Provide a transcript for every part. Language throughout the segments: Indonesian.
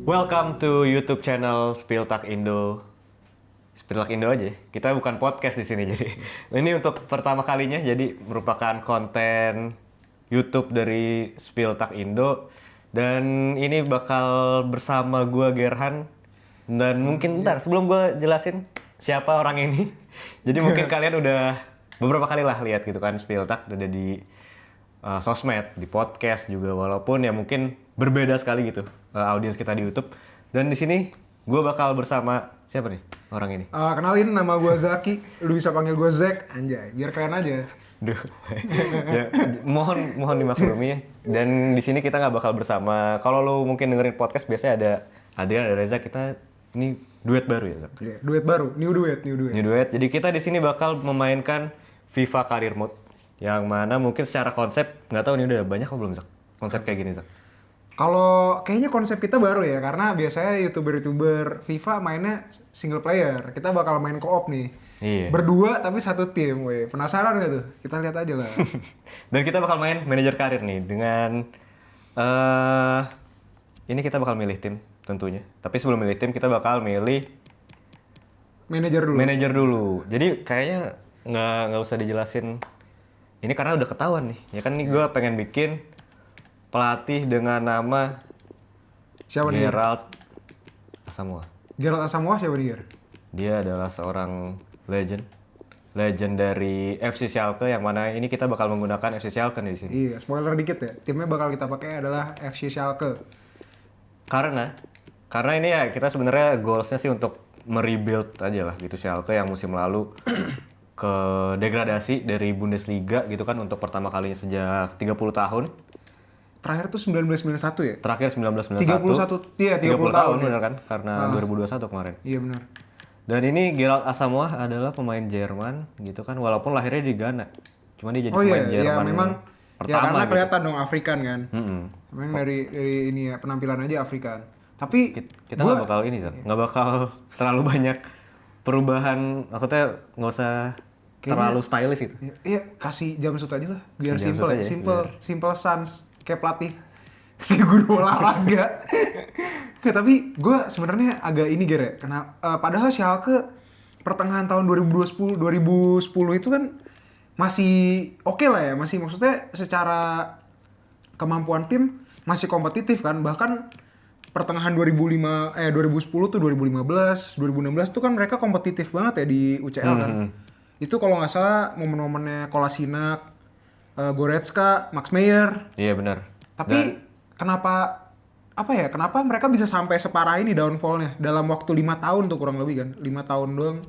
Welcome to YouTube channel Spiltak Indo. Spiltak Indo aja. Kita bukan podcast di sini jadi. Ini untuk pertama kalinya jadi merupakan konten YouTube dari Spiltak Indo dan ini bakal bersama gua Gerhan dan mungkin ntar sebelum gua jelasin siapa orang ini. Jadi mungkin kalian udah beberapa kali lah lihat gitu kan Spiltak ada di sosmed, di podcast juga walaupun ya mungkin berbeda sekali gitu audiens kita di YouTube. Dan di sini gue bakal bersama siapa nih orang ini? Kenalin, nama gue Zaki, lu bisa panggil gue Zack, anjay, biar keren aja. Duh, ya, mohon dimaklumi ya. Dan di sini kita nggak bakal bersama. Kalau lu mungkin dengerin podcast biasanya ada Adrian, ada Reza. Kita ini duet baru ya, Zak? Yeah, duet baru, new duet. New duet. Jadi kita di sini bakal memainkan FIFA Career Mode, yang mana mungkin secara konsep nggak tahu ini udah banyak apa belum, Zak? Konsep kayak gini, Zak? Kalau kayaknya konsep kita baru ya, karena biasanya youtuber FIFA mainnya single player. Kita bakal main co-op nih. Iya. Berdua tapi satu tim, weh. Penasaran gak tuh? Kita lihat aja lah. Dan kita bakal main manajer karir nih dengan ini kita bakal milih tim tentunya. Tapi sebelum milih tim kita bakal milih Manajer dulu. manajer dulu. Jadi kayaknya nggak usah dijelasin. Ini karena udah ketahuan nih. Ya kan nih gue pengen bikin pelatih dengan nama Siapa nih? Gerald Asamoah. Gerald Asamoah siapa nih, Ger? Dia adalah seorang legend dari FC Schalke yang mana ini kita bakal menggunakan FC Schalke nih di sini. Iya, spoiler dikit ya. Timnya bakal kita pakai adalah FC Schalke. Karena ini ya kita sebenarnya goalsnya sih untuk merebuild aja lah gitu Schalke yang musim lalu ke degradasi dari Bundesliga gitu kan untuk pertama kalinya sejak 30 tahun. Terakhir tuh 1991 ya? Terakhir 1991. 31, iya 30 tahun ya. bener kan? Karena 2021 kemarin. Iya benar. Dan ini Gerald Asamoah adalah pemain Jerman gitu kan walaupun lahirnya di Ghana. Cuma dia jadi Oh pemain iya, Jerman ya memang pertama ya karena gitu. kelihatan dong Afrikan kan. Mm-mm. Memang dari ini ya penampilan aja Afrikan. Tapi Kita nggak bakal ini, Zak. Nggak bakal terlalu banyak perubahan. Maksudnya nggak usah terlalu stylish gitu. iya kasih jumpsuit aja lah biar Jumpsuit simple aja, simple sans kayak pelatih kayak guru olahraga. Nggak, tapi gue sebenarnya agak ini Ger ya. Padahal Schalke pertengahan tahun 2010 itu kan masih oke lah ya, masih maksudnya secara kemampuan tim masih kompetitif kan, bahkan pertengahan 2010 tuh 2015 tuh kan mereka kompetitif banget ya di UCL kan. Itu kalau nggak salah momen-momennya Kolasinac, Goretzka, Max Meyer. Iya benar. Tapi kenapa mereka bisa sampai separah ini downfall-nya dalam waktu 5 tahun tuh kurang lebih kan, 5 tahun doang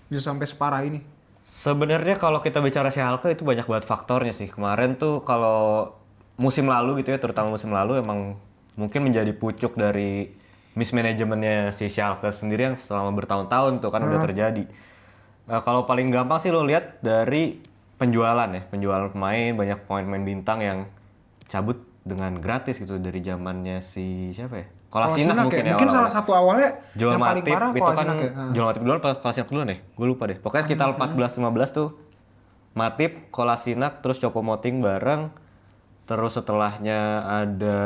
bisa sampai separah ini. Sebenarnya kalau kita bicara Schalke itu banyak banget faktornya sih. Kemarin tuh kalau musim lalu gitu ya, terutama musim lalu emang mungkin menjadi pucuk dari mismanajemennya si Schalke sendiri yang selama bertahun-tahun tuh kan udah terjadi. Kalau paling gampang sih lo lihat dari penjualan ya, penjualan pemain, banyak pemain-pemain bintang yang cabut dengan gratis gitu dari zamannya si siapa ya? Kolasinac mungkin ya. Mungkin salah satu awalnya Joel yang paling Matip parah itu kan Kolasinac ya. Joel Matip duluan apa Kolasinac duluan ya? Gue lupa deh. Pokoknya sekitar 14-15 tuh Matip, Kolasinac, terus Choupo-Moting bareng. Terus setelahnya ada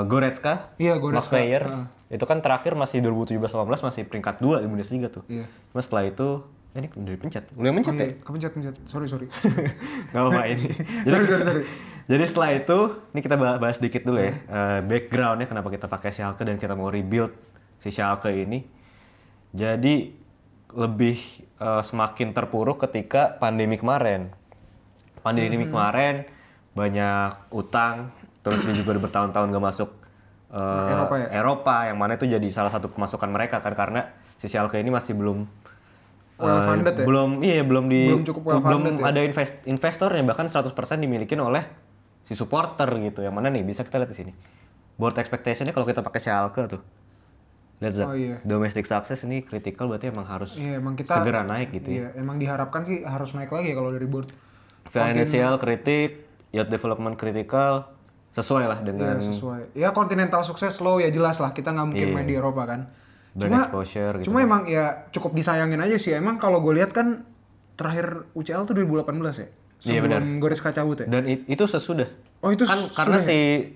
Goretzka, Iya, Max Goretzka. Meyer. Itu kan terakhir masih 2017-18 masih peringkat 2 di Bundesliga tuh. Iya. Cuma setelah itu ini udah dipencet. Lu yang mencet ya? Kepencet. Sorry. Gak apa-apa ini. Sorry. Jadi setelah itu, ini kita bahas dikit dulu ya, backgroundnya kenapa kita pakai Schalke dan kita mau rebuild si Schalke ini. Jadi lebih semakin terpuruk ketika pandemi kemarin. Kemarin banyak utang, terus dia juga udah bertahun-tahun gak masuk Eropa, yang mana itu jadi salah satu pemasukan mereka kan karena si Schalke ini masih belum Well funded ya? belum cukup well funded ya? ada investornya, bahkan 100% dimiliki oleh si supporter gitu. Yang mana nih bisa kita lihat di sini. Board expectation-nya kalau kita pakai Schalke tuh. Lihat Zak, domestic success ini critical berarti emang harus emang kita segera naik gitu ya. Emang diharapkan sih harus naik lagi ya kalau dari board. Financial kritik, youth development critical, sesuai lah dengan sesuai. Ya continental sukses slow ya jelas lah, kita nggak mungkin main di Eropa kan. brand exposure gitu. Cuma emang ya cukup disayangin aja sih. Emang kalau gue lihat kan terakhir UCL tuh 2018 ya. Sebelum Goretzka cabut ya. Dan itu sesudah. Oh itu kan karena si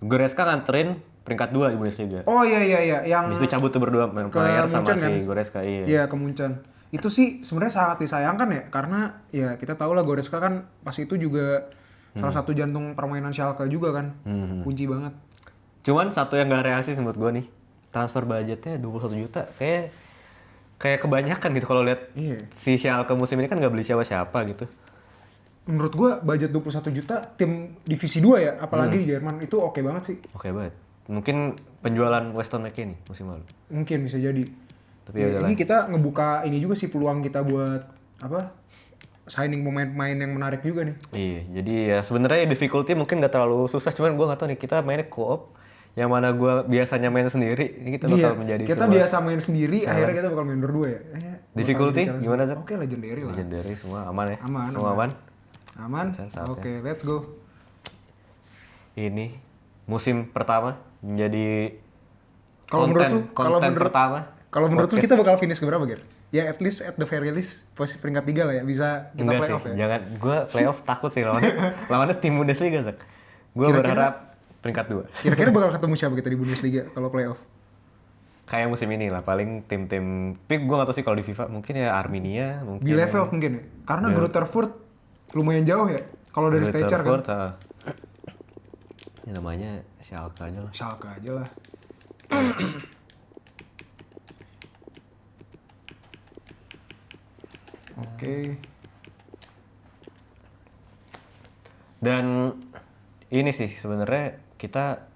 Goretzka nganterin peringkat 2 di Bundesliga. Oh iya, yang Habis itu cabut tuh berdua main ke player sama Munchen si kan? Goretzka, iya. Iya, ke Munchen. Itu sih sebenarnya sangat disayangkan ya, karena ya kita tahu lah Goretzka kan pas itu juga salah satu jantung permainan Schalke juga kan. Kunci banget. Cuman satu yang gak realistis menurut gue nih, transfer budgetnya 21 juta. Kayak kebanyakan gitu kalau lihat Iya. si Schalke musim ini kan gak beli siapa-siapa gitu. Menurut gua budget 21 juta tim divisi 2 ya, apalagi di Jerman itu oke banget sih. Oke banget. Mungkin penjualan Weston McKennie musim lalu. Mungkin bisa jadi. Tapi Ya, ya udahlah. ini kita ngebuka ini juga sih peluang kita buat apa? Signing pemain-pemain yang menarik juga nih. Iya, jadi ya sebenarnya difficulty mungkin gak terlalu susah, cuman gue gak tahu nih kita mainnya co-op, yang mana gue biasanya main sendiri, ini kita bakal menjadi kita sebuah biasa main sendiri, akhirnya kita bakal main berdua ya. difficulty bakal jadi gimana challenge. Zak? Oke, legendary lah. Legendary semua aman ya? Aman, Semua aman? Aman. Saatnya. Oke, let's go. Ini musim pertama menjadi Kalau menurut lu, konten pertama. Kalau menurut lu podcast. kita bakal finish ke berapa, Ger? Ya at least at the very least posisi peringkat 3 lah ya, bisa kita Enggak playoff sih, ya. jangan. Gue playoff takut sih lawannya tim Bundesliga, Zak. Gue Kira-kira- berharap peringkat 2. Kira-kira bakal ketemu siapa kita di Bundesliga kalau playoff? Kayak musim ini lah, paling tim-tim. Tapi gue gak tau sih kalau di FIFA, mungkin ya Arminia, mungkin. Bielefeld mungkin ya. Karena Greuther Fürth lumayan jauh ya. Kalau dari Stecher kan. Fürth, ini namanya Schalke aja lah. Schalke aja lah. Oke. Dan ini sih sebenarnya kita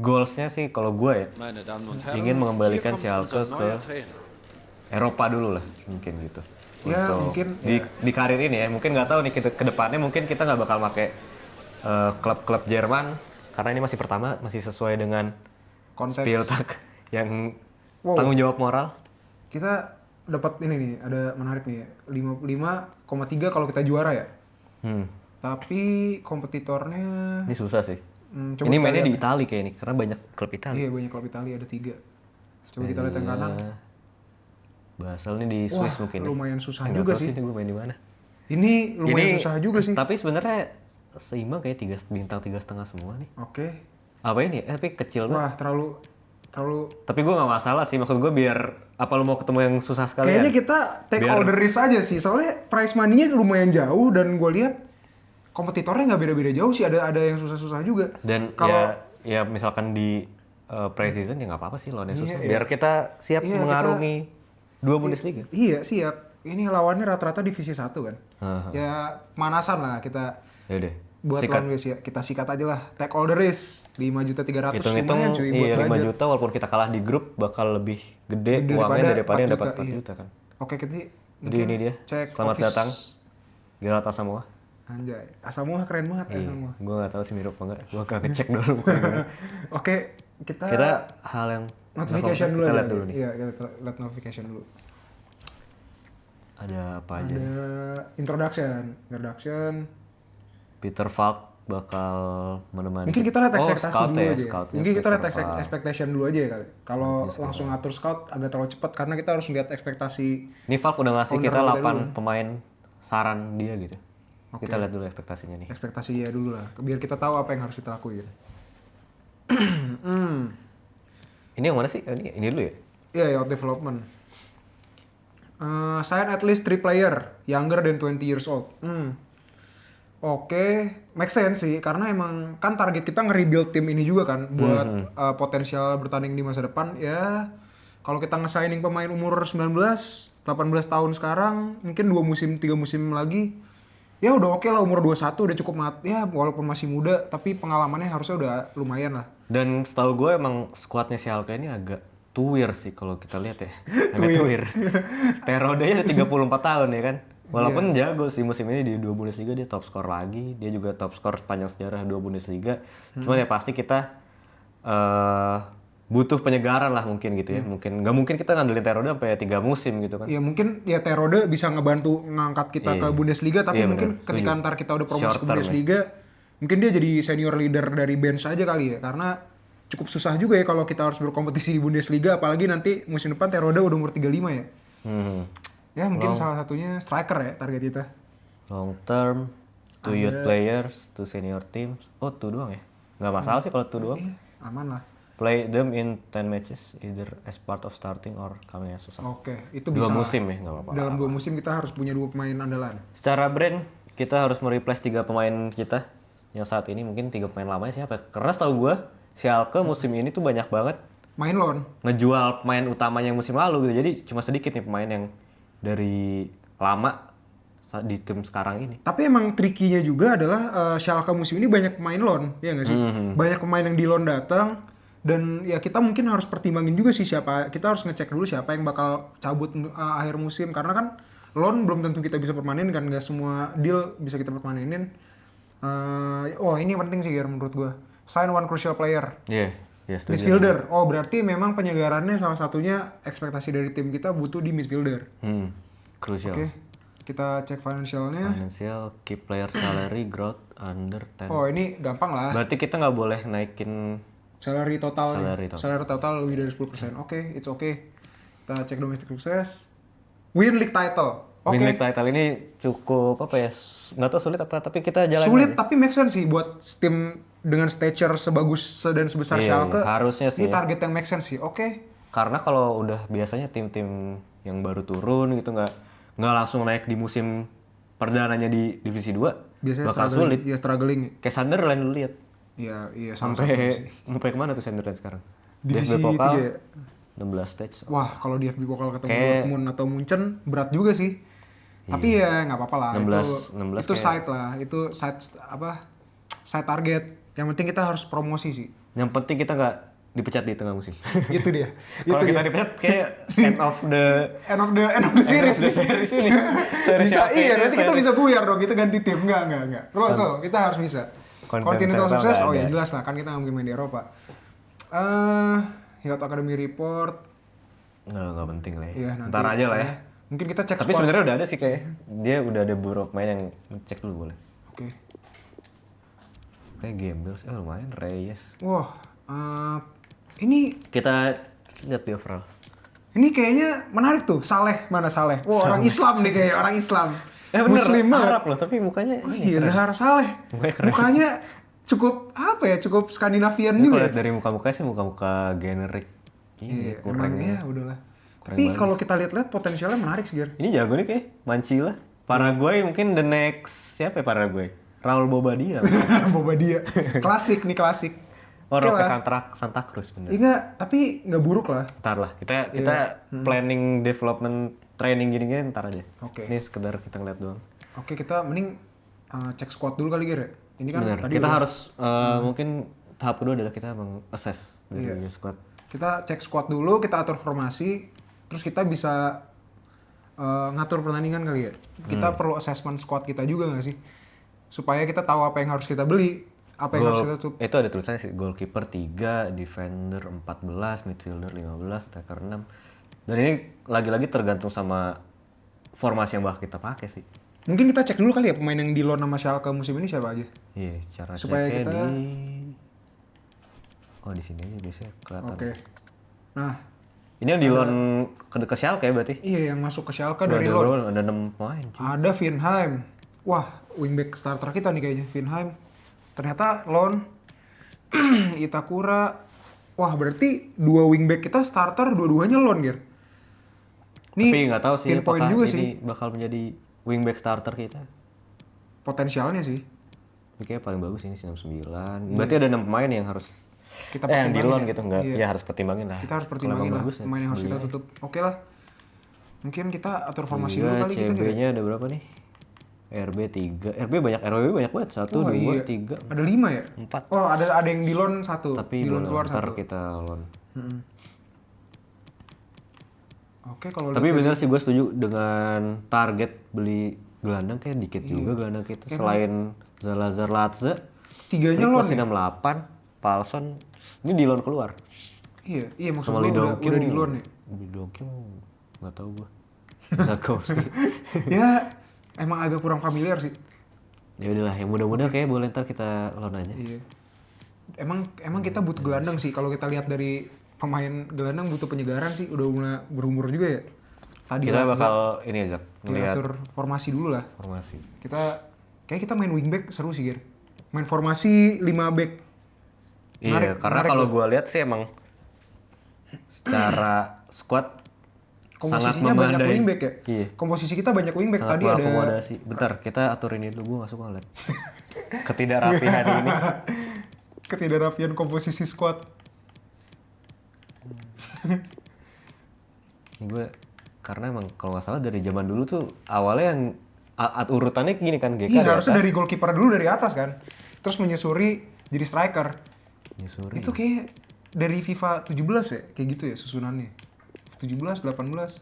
goalsnya sih kalau gue ya Meine Damen und Herren, ingin mengembalikan hier kommt unser Schalke ke neuer Trainer. Eropa dulu lah mungkin gitu. Ya, Untuk mungkin, di karir ini ya mungkin nggak tahu nih kita ke depannya mungkin kita nggak bakal pakai klub-klub Jerman karena ini masih pertama masih sesuai dengan Konteks. Spieltag yang Wow. tanggung jawab moral. Kita dapat ini nih, ada menarik nih. 5,3 kalau kita juara ya. Tapi kompetitornya Ini susah sih. coba Ini kita mainnya di lihat. Itali kayak ini karena banyak klub Itali. Iya, banyak klub Italia ada 3. Coba kita lihat yang kanan. Basel ini di Wah, Swiss mungkin. ya. lumayan susah Nggak juga tahu sih. Ini gue main di mana. Ini lumayan susah juga sih. Tapi sebenarnya seimbang kayak 3,5 semua nih. Oke. Apa ini? Tapi kecil banget. Wah, terlalu Tapi gue nggak masalah sih. Maksud gue biar apa lu mau ketemu yang susah sekali kayaknya kita take all the risk aja sih. Soalnya price money-nya lumayan jauh dan gue lihat kompetitornya nggak beda-beda jauh sih. Ada yang susah-susah juga. Dan kalau ya misalkan di pre-season ya nggak apa-apa sih lawannya susah. Iya. Biar kita siap Iya, mengarungi 2 Bundesliga. iya, siap. Ini lawannya rata-rata divisi 1 kan. Ya pemanasan lah kita Ya udah. buat lawan guys ya. Kita sikat aja lah. Take all the risk. 5.300.000 Hitung-hitung lumayan cuy buat iya 5 budget. juta walaupun kita kalah di grup bakal lebih gede uangnya daripada yang dapat 4 iya. juta kan. Oke, kita Jadi mungkin ini dia. cek Selamat office. datang. Gerata semua. Anjay, Asamoah keren banget Iya. Asamoah. Gue gak tahu sih mirip apa enggak. Gue gak ngecek dulu. Oke, kita Hal yang notification dulu kita aja. lihat dulu nih. Iya, kita lihat notification dulu. Ada apa aja? Ada introduction. Peter Falk bakal menemani. Mungkin kita lihat ekspektasi scout dulu ya, aja. scoutnya Mungkin kita lihat Peter Falk. expectation dulu aja ya kali. Kalau langsung ngatur scout agak terlalu cepat karena kita harus lihat ekspektasi. Ini Falk udah ngasih Owner kita kita 8 dulu. pemain saran dia gitu. Oke. Kita lihat dulu ekspektasinya nih. Ekspektasi ya dulu lah, biar kita tahu apa yang harus kita lakuin. Ini yang mana sih? Ini dulu ya? Iya, youth development. Sign at least 3 player younger than 20 years old. Oke, make sense sih karena emang kan target kita nge-rebuild tim ini juga kan buat potensial bertanding di masa depan. Ya kalau kita nge-signing pemain umur 19, 18 tahun sekarang, mungkin 3 musim lagi ya udah oke lah, umur 21 udah cukup ya walaupun masih muda tapi pengalamannya harusnya udah lumayan lah. Dan setahu gue emang skuadnya Schalke ini agak tuir sih kalau kita lihat ya. Agak tuir. Terodde-nya udah 34 tahun ya kan. Walaupun jago sih musim ini di 2 Bundesliga dia top skor lagi. Dia juga top skor sepanjang sejarah 2 Bundesliga. Cuman ya pasti kita butuh penyegaran lah mungkin gitu ya. Mungkin nggak mungkin kita ngandelin Terodde sampai 3 musim gitu kan. Ya mungkin ya Terodde bisa ngebantu ngangkat kita ke Bundesliga tapi Iya, mungkin bener. ketika Setuju. ntar kita udah promosi Short ke term Bundesliga mungkin dia jadi senior leader dari bench aja kali ya karena cukup susah juga ya kalau kita harus berkompetisi di Bundesliga apalagi nanti musim depan Terodde udah umur 35 ya. Ya mungkin salah satunya striker ya target kita. Long term, 2 youth players, 2 senior teams. Oh, 2 doang ya? Nggak masalah sih kalau 2 doang. Iya, aman lah. Play them in 10 matches either as part of starting or coming as a sub. Oke, itu 2 bisa. musim ya, nggak apa-apa. Dalam 2 musim kita harus punya 2 pemain andalan. Secara brand, kita harus mereplace 3 pemain kita. Yang saat ini mungkin 3 pemain lamanya siapa? Karena setahu gue, Schalke musim ini tuh banyak banget Main loan. ngejual pemain utamanya yang musim lalu gitu. Jadi cuma sedikit nih pemain yang dari lama di tim sekarang ini. Tapi emang trikinya juga adalah Schalke musim ini banyak pemain loan, ya nggak sih? Banyak pemain yang di loan datang dan ya kita mungkin harus pertimbangin juga sih siapa. Kita harus ngecek dulu siapa yang bakal cabut akhir musim karena kan loan belum tentu kita bisa permanenin kan, nggak semua deal bisa kita permanenin. Ini penting sih Ger menurut gua. Sign one crucial player. Iya, setuju. Midfielder. Oh, berarti memang penyegarannya salah satunya ekspektasi dari tim kita butuh di midfielder. Crucial. Oke. Kita cek financialnya. Financial, keep player salary growth under 10. Oh, ini gampang lah. Berarti kita nggak boleh naikin Salary total. Salary Total lebih dari 10%. Oke, it's okay. Kita cek domestic success. Win league title. Oke. Win League title ini cukup apa ya? Nggak tahu sulit apa, tapi kita jalan Sulit aja. tapi make sense sih buat tim dengan stature sebagus dan sebesar Iya, Schalke. harusnya sih Ini ya. target yang make sense sih. Oke. Karena kalau udah biasanya tim-tim yang baru turun gitu nggak langsung naik di musim perdananya di divisi 2 Biasanya bakal struggling. sulit. Iya, struggling. Kayak Sunderland lu lihat. Iya, sama-sama sih. Sampai kemana tuh Sunderland sekarang? Divisi DFB Pokal 3 ya? 16 stage. Wah, kalau di FB Pokal ketemu Kayak- Dortmund atau Munchen berat juga sih. Tapi ya nggak apa-apa lah. 16 itu kayak- side lah. Itu side target. Yang penting kita harus promosi sih. Yang penting kita nggak dipecat di tengah musim. Itu dia. Kalau kita dipecat kayak end of the End of the series. series ini. Series Bisa, Schalke iya ini, nanti kita series- bisa buyar dong, kita ganti tim. Enggak. Terus kita harus bisa. Continental Continental sukses, nggak oh ya ada. jelas lah, kan kita nggak mungkin main di Eropa. Yacht Academy Report, nggak penting lah ya. ya nanti. Ntar aja lah ya. Mungkin kita cek Tapi squad. sebenarnya udah ada sih kayak dia udah ada beberapa pemain yang cek dulu boleh. Oke. Kayak Gembel sih, lumayan Reyes. Wah, ini Kita lihat di overall. kayaknya menarik tuh. Saleh, mana Saleh? Wah, orang Islam nih kayak orang Islam. Bener, Muslim banget. Arab loh, tapi mukanya Oh ini iya, keren. Zahar Saleh. Mukanya keren. Mukanya cukup apa ya? Cukup Skandinavian Ini juga. kalau Ya? dari muka-mukanya sih muka-muka generik. Iya, kurang. emang ya udahlah. Kurang Tapi bagus. kalau kita lihat-lihat potensialnya menarik sih, Ger. Ini jago nih kayak Mancila. Paraguay mungkin the next siapa ya Paraguay? Raul Bobadilla. Boba dia. Klasik nih, klasik. Oke Oke lah. lah. Santa Cruz bener. Iya, tapi nggak buruk lah. Ntar lah, kita planning development training gini-gini ntar aja. Oke. Ini sekedar kita ngeliat doang. Oke, kita mending cek squad dulu kali, Ger. Ya? Ini kan Bener, tadi kita udah- harus mungkin tahap kedua adalah kita meng-assess dari squad. Kita cek squad dulu, kita atur formasi, terus kita bisa ngatur pertandingan kali ya. Kita perlu assessment squad kita juga nggak sih? Supaya kita tahu apa yang harus kita beli, apa yang harus kita tutup. Itu ada tulisannya sih, goalkeeper 3, defender 14, midfielder 15, attacker 6. Dan ini lagi-lagi tergantung sama formasi yang bakal kita pakai sih. Mungkin kita cek dulu kali ya pemain yang di loan sama Schalke musim ini siapa aja. Iya, cara Supaya ceknya kita- di Oh, di sini aja biasanya kelihatan. Oke. Nah, Ini yang di loan ke Schalke ya berarti? iya yang masuk ke Schalke dari loan. Ada 6 pemain. Ada Vinheim. Wah, wingback starter kita nih kayaknya, Vinheim. Ternyata loan. Itakura. Wah, berarti 2 wingback kita starter, dua-duanya loan, Ger. Tapi nggak tahu sih pinpoint apakah juga ini sih bakal menjadi wingback starter kita. potensialnya sih. Tapi kayaknya paling bagus ini 99. Berarti ada 6 pemain yang harus Kita yang di pertimbangin loan ya. gitu enggak? Iya. Ya harus pertimbangin lah. Kita harus Kalau pertimbangin emang lah bagus ya, pemain yang harus kita beli aja. tutup. Oke lah. Mungkin kita atur formasi Iya, dulu kali kita. Ger. CB-nya ada berapa nih? RB 3. RB banyak banget. 1 Oh, 2 iya. 3 Ada 5 ya? 4. Oh, ada yang di loan 1. Tapi di loan keluar ntar 1. kita loan. Oke, kalau Tapi lihat bener sih gue setuju dengan target beli gelandang kayak dikit juga gelandang kita selain Zalazar Latze. tiganya loan masih ya? 68, Palson ini di loan keluar. Iya maksud Sama gua Lidongkim. udah di loan ya. Lidongkim nggak tahu gue. Zakowski. Ya, emang agak kurang familiar sih. Ya udahlah, yang mudah-mudah kayak boleh ntar kita loan aja. Iya. Emang kita butuh gelandang sih. Kalau kita lihat dari pemain gelandang butuh penyegaran sih. Udah mulai berumur juga ya. Tadi Kita Latze, bakal ini ya Zak, ngeliat ngatur formasi dulu lah. formasi. Kita main wingback seru sih, Gir. Main formasi 5 back. Iya, karena kalau gue lihat sih emang secara squad sangat komposisinya banyak memadai. wingback ya. Iya. Komposisi kita banyak wingback. Sangat Tadi ada mengakomodasi. Bentar, kita atur ini dulu. Gue gak suka liat ketidakrapihan ini. ketidakrapian komposisi squad. Ini gue karena emang kalau nggak salah dari zaman dulu tuh awalnya yang urutannya gini kan, GK Iya, di harusnya atas. dari goalkeeper dulu dari atas kan. Terus menyusuri jadi striker. Nyusuri. Itu kayak dari FIFA 17 ya, kayak gitu ya susunannya. 17, 18.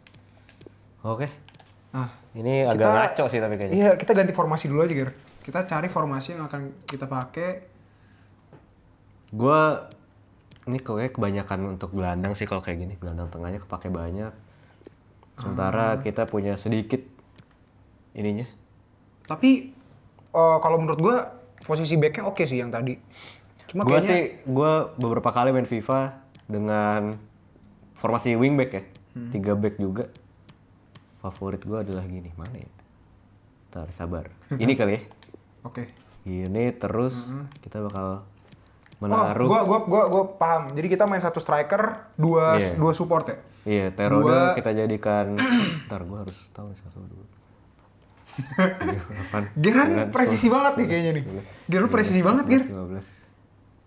Oke. Nah, Ini agak Kita- ngaco sih tapi kayaknya. iya kita ganti formasi dulu aja, Ger. Kita cari formasi yang akan kita pakai. Gue ini kayak kebanyakan untuk gelandang sih kalau kayak gini. Gelandang tengahnya kepake banyak. Sementara kita punya sedikit ininya. Tapi kalau menurut gua posisi backnya oke sih yang tadi. Cuma Gue kayaknya sih, gue beberapa kali main FIFA dengan formasi wingback ya. 3 back juga. Favorit gue adalah gini, mana ya? Ntar, sabar. Ini kali ya. oke. Gini terus kita bakal Oh, menaruh. gua paham. Jadi kita main satu striker, dua Iya. dua support ya. Iya, Terode Dua- kita jadikan. Ntar gue harus tahu nih satu dulu. Geran presisi banget nih kayaknya nih. Ger lu presisi banget, Ger. 15,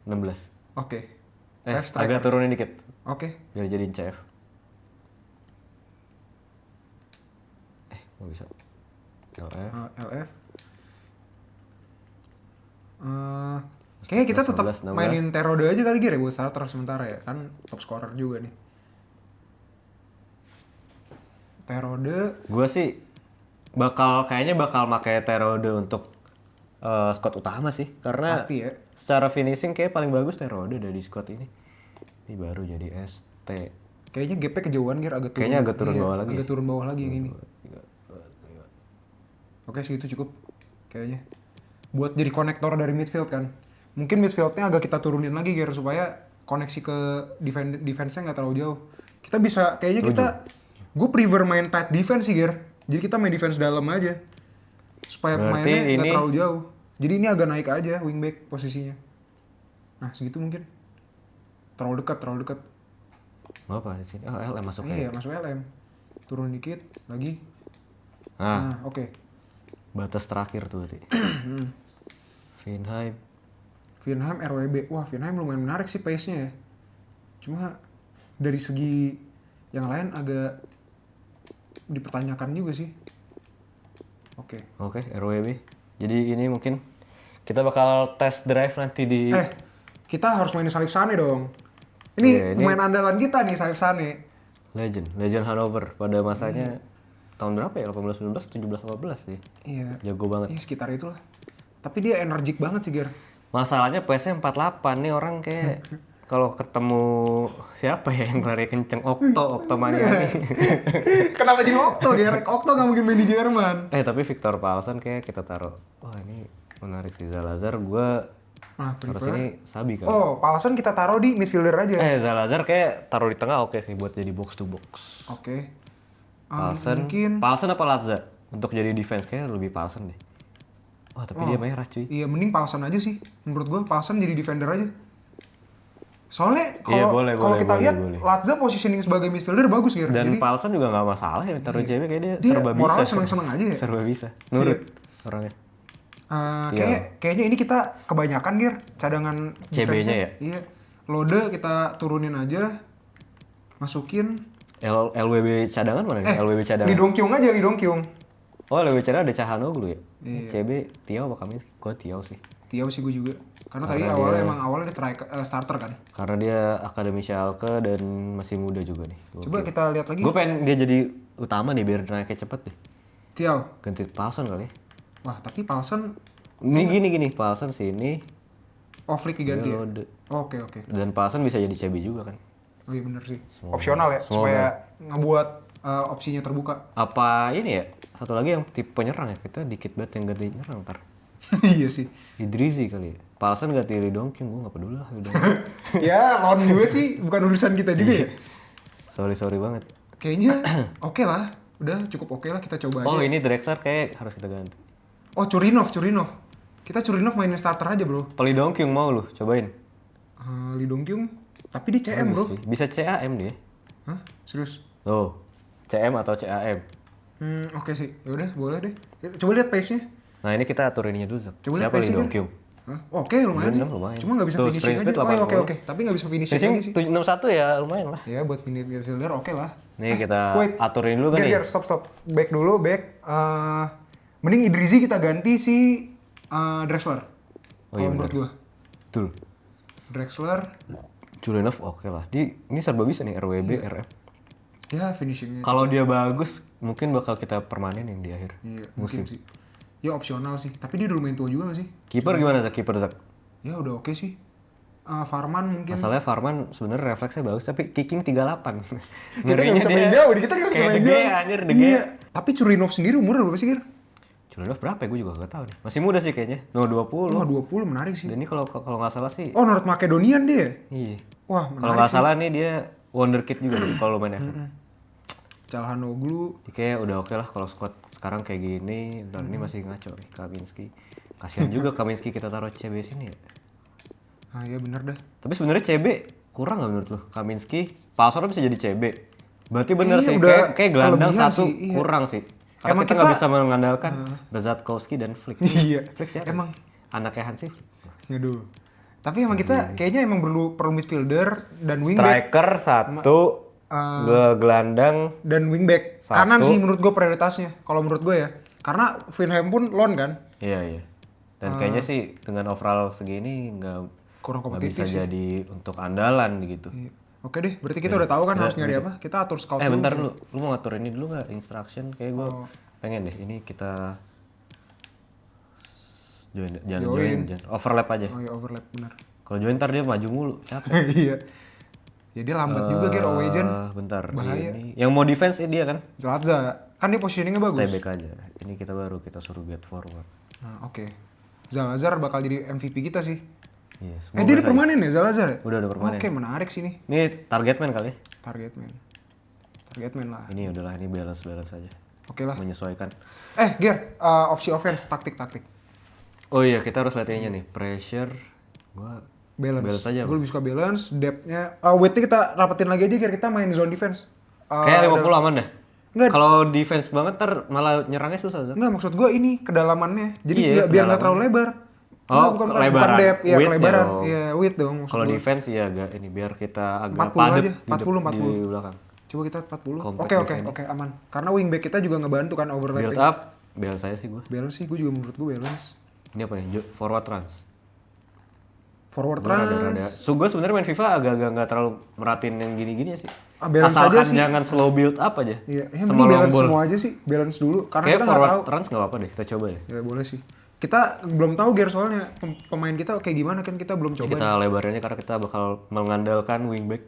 16. Oke. Left Agak striker. turunin dikit Oke. biar jadiin CF. Nggak bisa. LF. LF. Kayaknya kita tetap 16. mainin Terode aja kali Ger ya buat starter sementara ya. Kan top scorer juga nih. Terode. Gue sih kayaknya bakal pakai Terode untuk squad utama sih, karena Pasti ya. secara finishing kayak paling bagus Terode dari squad ini. Ini baru jadi ST. Kayaknya gapnya kejauhan Ger, agak turun. Kayaknya agak turun Iya, bawah lagi. Agak turun bawah lagi yang ini. Oke, segitu cukup kayaknya. Buat jadi konektor dari midfield kan. Mungkin midfieldnya agak kita turunin lagi Ger supaya koneksi ke defense-nya nggak terlalu jauh. Kita bisa kayaknya gue prefer main tight defense sih Ger. Jadi kita main defense dalam aja. Supaya Berarti pemainnya nggak ini- terlalu jauh. Jadi ini agak naik aja wingback posisinya. Nah segitu mungkin. Terlalu dekat. Apa di sini? Oh, LM masuk Iya ya. masuk LM. Turun dikit lagi. Nah, Nah oke. batas terakhir tuh berarti. Vinheim. Vinheim RWB. Wah, Vinheim lumayan menarik sih pace-nya ya. Cuma dari segi yang lain agak dipertanyakan juga sih. Oke. Oke, RWB. Jadi ini mungkin kita bakal test drive nanti di Kita harus mainin Salif Sane dong. Iya, Ini pemain andalan kita nih, Salif Sane. Legend Hanover pada masanya tahun berapa ya? 18 19 17 18 sih. Iya. Jago banget. Iya, sekitar itulah. Tapi dia energik banget sih, Ger. Masalahnya PS-nya 48 nih orang kayak kalau ketemu siapa ya yang lari kenceng Okto Mania nih. Kenapa jadi Okto, Ger? Okto nggak mungkin main di Jerman. Tapi Victor Paulsen kayak kita taruh. Wah, ini menarik sih Zalazar. Gua Nah, harus prefer. ini Sabi kan. Oh, Paulsen kita taruh di midfielder aja. Zalazar kayak taruh di tengah oke sih buat jadi box to box. Oke. Paulsen, Mungkin Paulsen apa Latza? Untuk jadi defense kayak lebih Paulsen deh. Wah, tapi dia merah cuy. iya mending Paulsen aja sih. Menurut gua Paulsen jadi defender aja. Soalnya Iya, kalau boleh, kalau boleh, kita boleh, lihat boleh. Latza positioning sebagai midfielder bagus Ger. Dan Jadi Paulsen juga nggak masalah ya taruh CB kayak dia, dia serba bisa. moralnya seneng-seneng aja ya. Serba bisa. Nurut orangnya. Kayaknya ini kita kebanyakan Ger cadangan CB-nya defense-nya. ya? Iya. Lode kita turunin aja. Masukin LWB cadangan mana nih? LWB cadangan. Lee Dong Kyung aja, Lee Dong Kyung. Oh, LWB cadangan ada Cahanoglu ya? Iya. CB Tiao apa kami? Gua Tiao sih. Tiao sih gue juga. Karena tadi Karena awalnya dia starter kan. Karena dia akademi Schalke dan masih muda juga nih. Coba kita lihat lagi. Gue pengen dia jadi utama nih biar naiknya cepet deh. Tiao. Ganti Paulsen kali ya. Wah, tapi Paulsen Ini gini Paulsen sini. off-flick diganti ya? Lode. Oke. Dan Paulsen bisa jadi CB juga kan. Oh iya bener sih. Opsional ya, supaya ngebuat opsinya terbuka. Apa ini ya? Satu lagi yang tipe penyerang ya. Kita dikit banget yang ganti nyerang ntar. Iya sih. Idrizi kali ya. Paulsen ganti Lee Dong Kyung, gue gak peduli lah Lee Dong Kyung. Ya, lawan juga sih, bukan urusan kita juga ya. Sorry banget. Kayaknya oke lah. Udah cukup oke lah kita coba aja. Oh ini Drexler kayak harus kita ganti. Oh, Churinov. Kita Churinov mainin starter aja, Bro. Lee Dong Kyung mau lu, cobain. Lee Dong Kyung, tapi dia CM bro. Bagus sih. Bisa CAM dia. Hah? Serius? Oh, CM atau CAM. Oke sih. Ya udah, boleh deh. Coba lihat pace-nya. Nah ini kita atur ininya dulu Zak. Coba lihat Siapa Lee pace-nya, Dong Ger. Kyung? Hah? Oke, lumayan sih. Lumayan. Cuma nggak bisa Tuh, finishing sprint aja. speed Oh, iya, 80. oke. Tapi nggak bisa finishing Finishing aja sih. 761 ya lumayan lah. Ya buat midfielder oke lah. Nih kita Wait. aturin dulu kan nih. Ger, stop. Back dulu, back. Mending Idrizi kita ganti si Drexler. Oh iya Kalau menurut benar. gua. Betul. Drexler, Chulinov oke lah. Ini serba bisa nih RWB, RF. ya finishingnya. Kalau dia bagus, mungkin bakal kita permanenin di akhir Iya, musim. mungkin sih. Ya opsional sih. Tapi dia udah lumayan tua juga gak sih? Kiper gimana Zak? Kiper Zak? Ya udah oke sih. Farman mungkin. Masalahnya Farman sebenarnya refleksnya bagus tapi kicking 38. Kita nggak bisa main jauh, kita nggak bisa kayak main De jauh. Gea, anjir, De Gea. Iya. Tapi Churinov sendiri umurnya berapa sih, Gir? Chulinov berapa ya? Gue juga gak tahu nih. Masih muda sih kayaknya. No 20. Wah, 20 menarik sih. Dan ini kalau nggak salah sih. Oh, North Macedonian dia. Iya. Wah, Kalau menarik nggak sih. salah nih dia wonderkid juga nih kalau main FM. Calhanoglu. Jadi kayak udah oke lah kalau squad sekarang kayak gini. Ntar ini masih ngaco nih Kaminski. Kasihan juga Kaminski kita taruh CB sini ya. Ah, iya bener dah. Tapi sebenarnya CB kurang nggak menurut lo? Kaminski, Pasor bisa jadi CB. Berarti bener Iya, sih, udah kayak gelandang kelebihan satu sih, iya. kurang sih. Karena Emang kita nggak kita- bisa mengandalkan Bezatkowski dan Flick. Iya. Flick siapa? Emang. Anaknya Hansi Flick. Aduh. Tapi emang kita kayaknya emang perlu midfielder dan wingback. Striker satu, gelandang Dan wingback. Satu. Kanan sih menurut gue prioritasnya. Kalau menurut gue ya. Karena Vinham pun loan kan. iya. Dan kayaknya sih dengan overall segini nggak Kurang nggak bisa kompetitif sih. jadi untuk andalan gitu. Iya. Oke deh, berarti kita udah tahu kan harus nyari apa. Kita atur scout dulu. Bentar lu mau ngatur ini dulu nggak instruction? Kayak gue Oh. pengen deh ini kita jangan Join. jangan overlap aja. Oh iya overlap benar. Kalau join ntar dia maju mulu, capek. Iya. Ya dia lambat juga Ger Owejen. Bentar, Bahaya. ini yang mau defense dia kan? Zlatza. Kan dia positioningnya bagus. Stay back aja. Ini kita suruh get forward. Nah, oke. Zalazar bakal jadi MVP kita sih. Iya, Dia udah permanen ya Zalazar ya? Udah permanen. Oke, menarik sih nih. Ini target man kali ya? Target man lah. Ini udahlah, ini balance aja. Oke lah. Menyesuaikan. Ger, opsi offense, taktik. Oh iya, kita harus latihannya nih. Pressure, gua balance aja. Gue lebih suka balance, depth-nya. Weight-nya kita rapetin lagi aja Ger, kita main zone defense. Kayak 50 aman dah. Enggak. Kalau defense banget malah nyerangnya susah, Zak. Enggak, maksud gue ini kedalamannya. Jadi Iya, biar nggak terlalu lebar. Oh, bukan kelebaran. depth, ya Width-nya kelebaran. dong. Iya, width dong. maksud Kalau gua. defense ya agak ini biar kita agak 40 padat aja, 40. di belakang. Coba kita 40. Compact Oke, defense. aman. Karena wingback kita juga ngebantu kan Build overlapping. up, balance saya sih gua. Balance sih, gue juga menurut gue balance. Ini apa nih? Forward trans. Forward Gua trans. rada-rada. So gue sebenarnya main FIFA agak-agak nggak terlalu merhatiin yang gini-gini sih. Balance Asalkan aja sih. jangan slow build up aja. Iya, yang Sama penting long balance ball. semua aja sih. Balance dulu. Karena Kayak kita nggak forward tahu. trans nggak apa-apa deh, kita coba deh. Ya boleh sih. Kita belum tahu Ger soalnya pemain kita kayak gimana kan kita belum coba. Kita lebarannya karena kita bakal mengandalkan wingback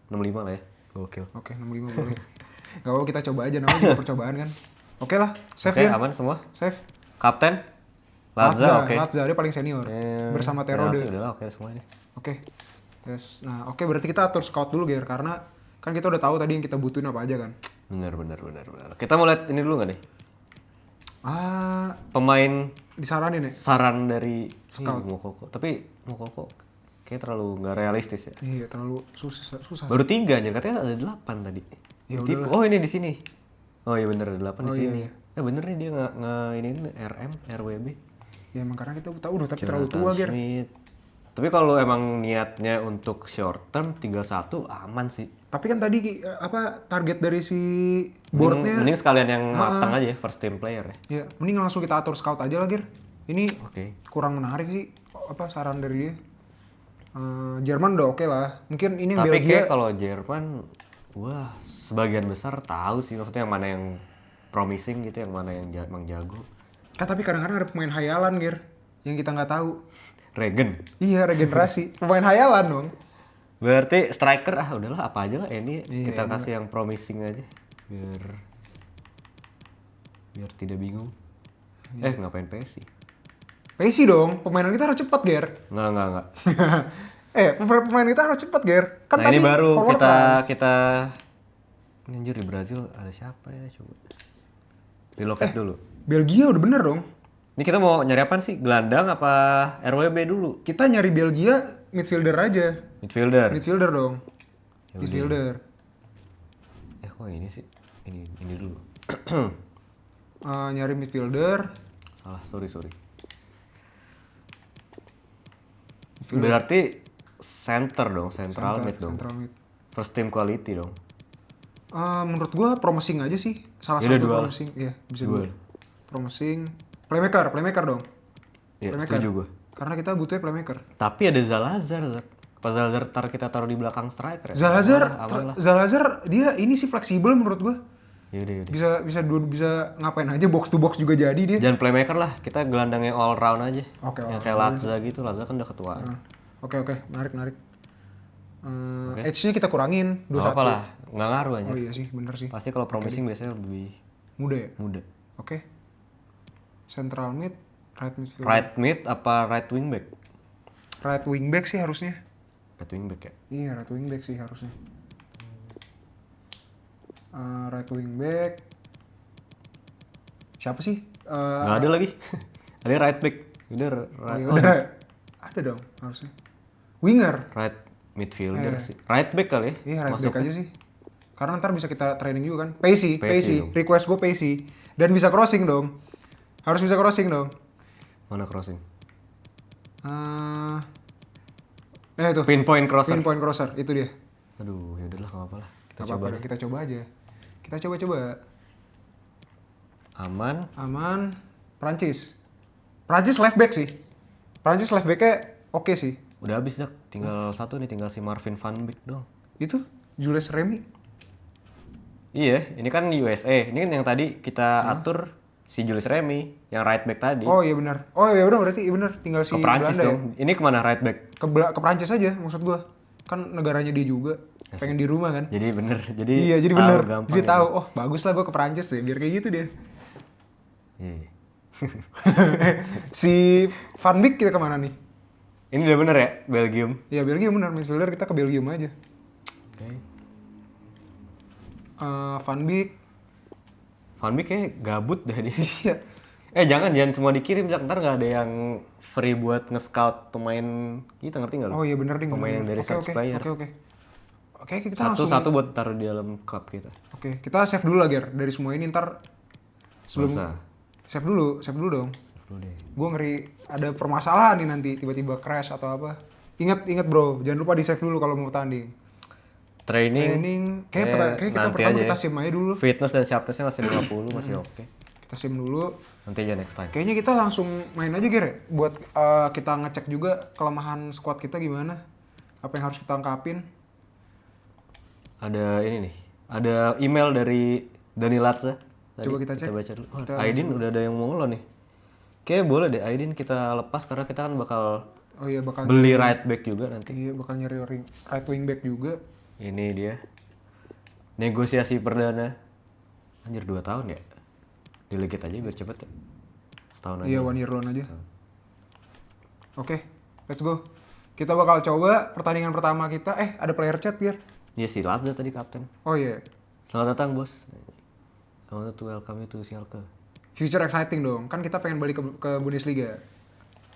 65 lah ya. Gokil. Oke, 65 boleh. Gak apa kita coba aja namanya juga percobaan kan. Oke lah, save Oke, Ger. aman semua. Save. Kapten Lazza, oke. Lazza dia paling senior. Bersama Terode. Udah lah, oke semuanya. Oke. Yes. Nah, oke berarti kita atur scout dulu Ger karena kan kita udah tahu tadi yang kita butuhin apa aja kan. Bener. Kita mau lihat ini dulu nggak nih? Pemain Disaranin ya? saran dari Scout. Moukoko. Tapi Moukoko kayak terlalu nggak realistis ya. Iya, terlalu susah. Baru 3 aja, katanya ada 8 tadi. Ya Tipe- udahlah. oh ini di sini. Oh iya bener ada 8 di Oh, iya, sini. iya. Bener nih dia nggak ini RM, RWB. Ya emang karena kita tahu udah tapi terlalu tua Jonathan Ger. Smith. Tapi kalau emang niatnya untuk short term 31 aman sih. Tapi kan tadi target dari si boardnya Mending sekalian yang matang aja ya, first team player ya. ya mending langsung kita atur scout aja lah Ger. Ini Oke. kurang menarik sih saran dari dia. Jerman udah oke lah. Mungkin ini yang Tapi Belgia. kayak kalau Jerman, wah sebagian besar tahu sih maksudnya yang mana yang promising gitu, yang mana yang emang jago. Tapi kadang-kadang ada pemain hayalan Ger yang kita nggak tahu. Regen. Iya regenerasi. Pemain hayalan dong. Berarti striker udahlah apa aja lah ini Iya, kita kasih yang promising aja biar tidak bingung. Ngapain PSG? Pesi dong. Pemainan kita harus cepat Ger. Enggak. Pemain kita harus cepat Ger. Kan Nah ini tadi baru forward trans. kita anjir di Brazil ada siapa ya coba. Reloket dulu. Belgia udah bener dong. Ini kita mau nyari apa sih? Gelandang apa RWB dulu? Kita nyari Belgia midfielder aja. Midfielder. Midfielder dong. Yaudah. Midfielder. Kok ini sih? Ini dulu. Nyari midfielder. Salah, sorry. Midfielder. Berarti center dong, central mid dong. Central mid. First team quality dong. Menurut gua promising aja sih. Salah Yaudah, satu dua lah. promising. Iya, bisa Dua. dua. Promising. Playmaker dong. Iya, Playmaker. setuju gue. Karena kita butuhnya playmaker. Tapi ada Zalazar, Zak. Pas Zalazar kita taruh di belakang striker ya. Aman lah. Zalazar dia ini sih fleksibel menurut gua. Yaudah. Bisa ngapain aja, box to box juga jadi dia. Jangan playmaker lah, kita gelandang yang all round aja. Oke, Yang all kayak round. Lazza gitu, Lazza kan udah ketuaan. Oke, menarik. Edge-nya kita kurangin 21. Gak apa lah, nggak ngaruh aja. Oh iya sih, bener sih. Pasti kalau promising biasanya lebih Muda ya? muda. Oke. Central mid, right midfield. Right mid apa right wing back? Right wing back sih harusnya. Right wing back ya? Iya, right wing back sih harusnya. Right wing back. Siapa sih? Nggak ada lagi. Ada right back. Udah right, udah. Ada dong harusnya. Winger. right midfielder sih. Right back kali ya? Iya, right Masuk back aja sih. Karena ntar bisa kita training juga kan. Pacey. dong. Request gue Pacey. Dan bisa crossing dong. Harus bisa crossing dong. Mana crossing? Itu. Pinpoint crosser. Pinpoint crosser, itu dia. Aduh, yaudahlah nggak apa-apa lah. Kita Nggak coba apa-apa, deh. kita coba aja. Kita coba. Aman. Prancis left back sih. Prancis left backnya oke sih. Udah habis Zak. Tinggal satu nih, tinggal si Marvin van Beek dong. Itu Jules Remy. Iya, ini kan USA. Ini kan yang tadi kita atur si Julius Remy, yang right back tadi. Oh iya benar. Oh iya benar, berarti iya benar. Tinggal si Ke Prancis Belanda dong. Ini kemana right back? ya. Ke Prancis aja maksud gua. Kan negaranya dia juga. Pengen di rumah kan. Jadi bener. Jadi Iya, jadi tahu benar. gampang Jadi gitu. tahu, oh bagus lah gua ke Prancis ya, biar kayak gitu dia. Iya. Si Van Beek kita kemana nih? Ini udah bener ya, Belgium. Ya Belgium benar, midfielder kita ke Belgium aja. Oke. Van Beek. Van Beek kayak gabut dah dia. Iya. Jangan semua dikirim, Zak. Ntar nggak ada yang free buat nge-scout pemain kita, ngerti nggak lo? Oh iya benar ding. Pemain yang dari search player. Oke, kita langsung. Satu buat taruh di dalam cup kita. Oke, kita save dulu lah Ger. Dari semua ini ntar sebelum Nggak usah. save dulu dong. Dulu deh. Gue ngeri ada permasalahan nih nanti tiba-tiba crash atau apa. Ingat bro, jangan lupa di save dulu kalau mau tanding. Training Kayak kita nanti pertama aja kita ya. sim aja dulu. Fitness dan sharpness-nya masih 50, masih oke. Kita sim dulu. Nanti aja next time. Kayaknya kita langsung main aja Ger ya? Buat kita ngecek juga kelemahan squad kita gimana. Apa yang harus kita angkapin. Ada ini nih. Ada email dari Dani Latza. Tadi Coba kita cek. baca dulu. Oh, Kita Aidin udah ada yang mau ngelon nih. Kayaknya boleh deh Aidin kita lepas karena kita kan bakal Oh iya bakal beli right back juga nanti. Iya bakal nyari right wing back juga. Ini dia. Negosiasi perdana. Anjir 2 tahun ya? Delegate aja biar cepet ya. Setahun aja. Iya, 1 year loan aja. Oke, let's go. Kita bakal coba pertandingan pertama kita. Ada player chat, Biar. Iya si Latza tadi kapten. Oh iya. Selamat datang bos. I want to welcome you to Schalke. Future exciting dong. Kan kita pengen balik ke Bundesliga.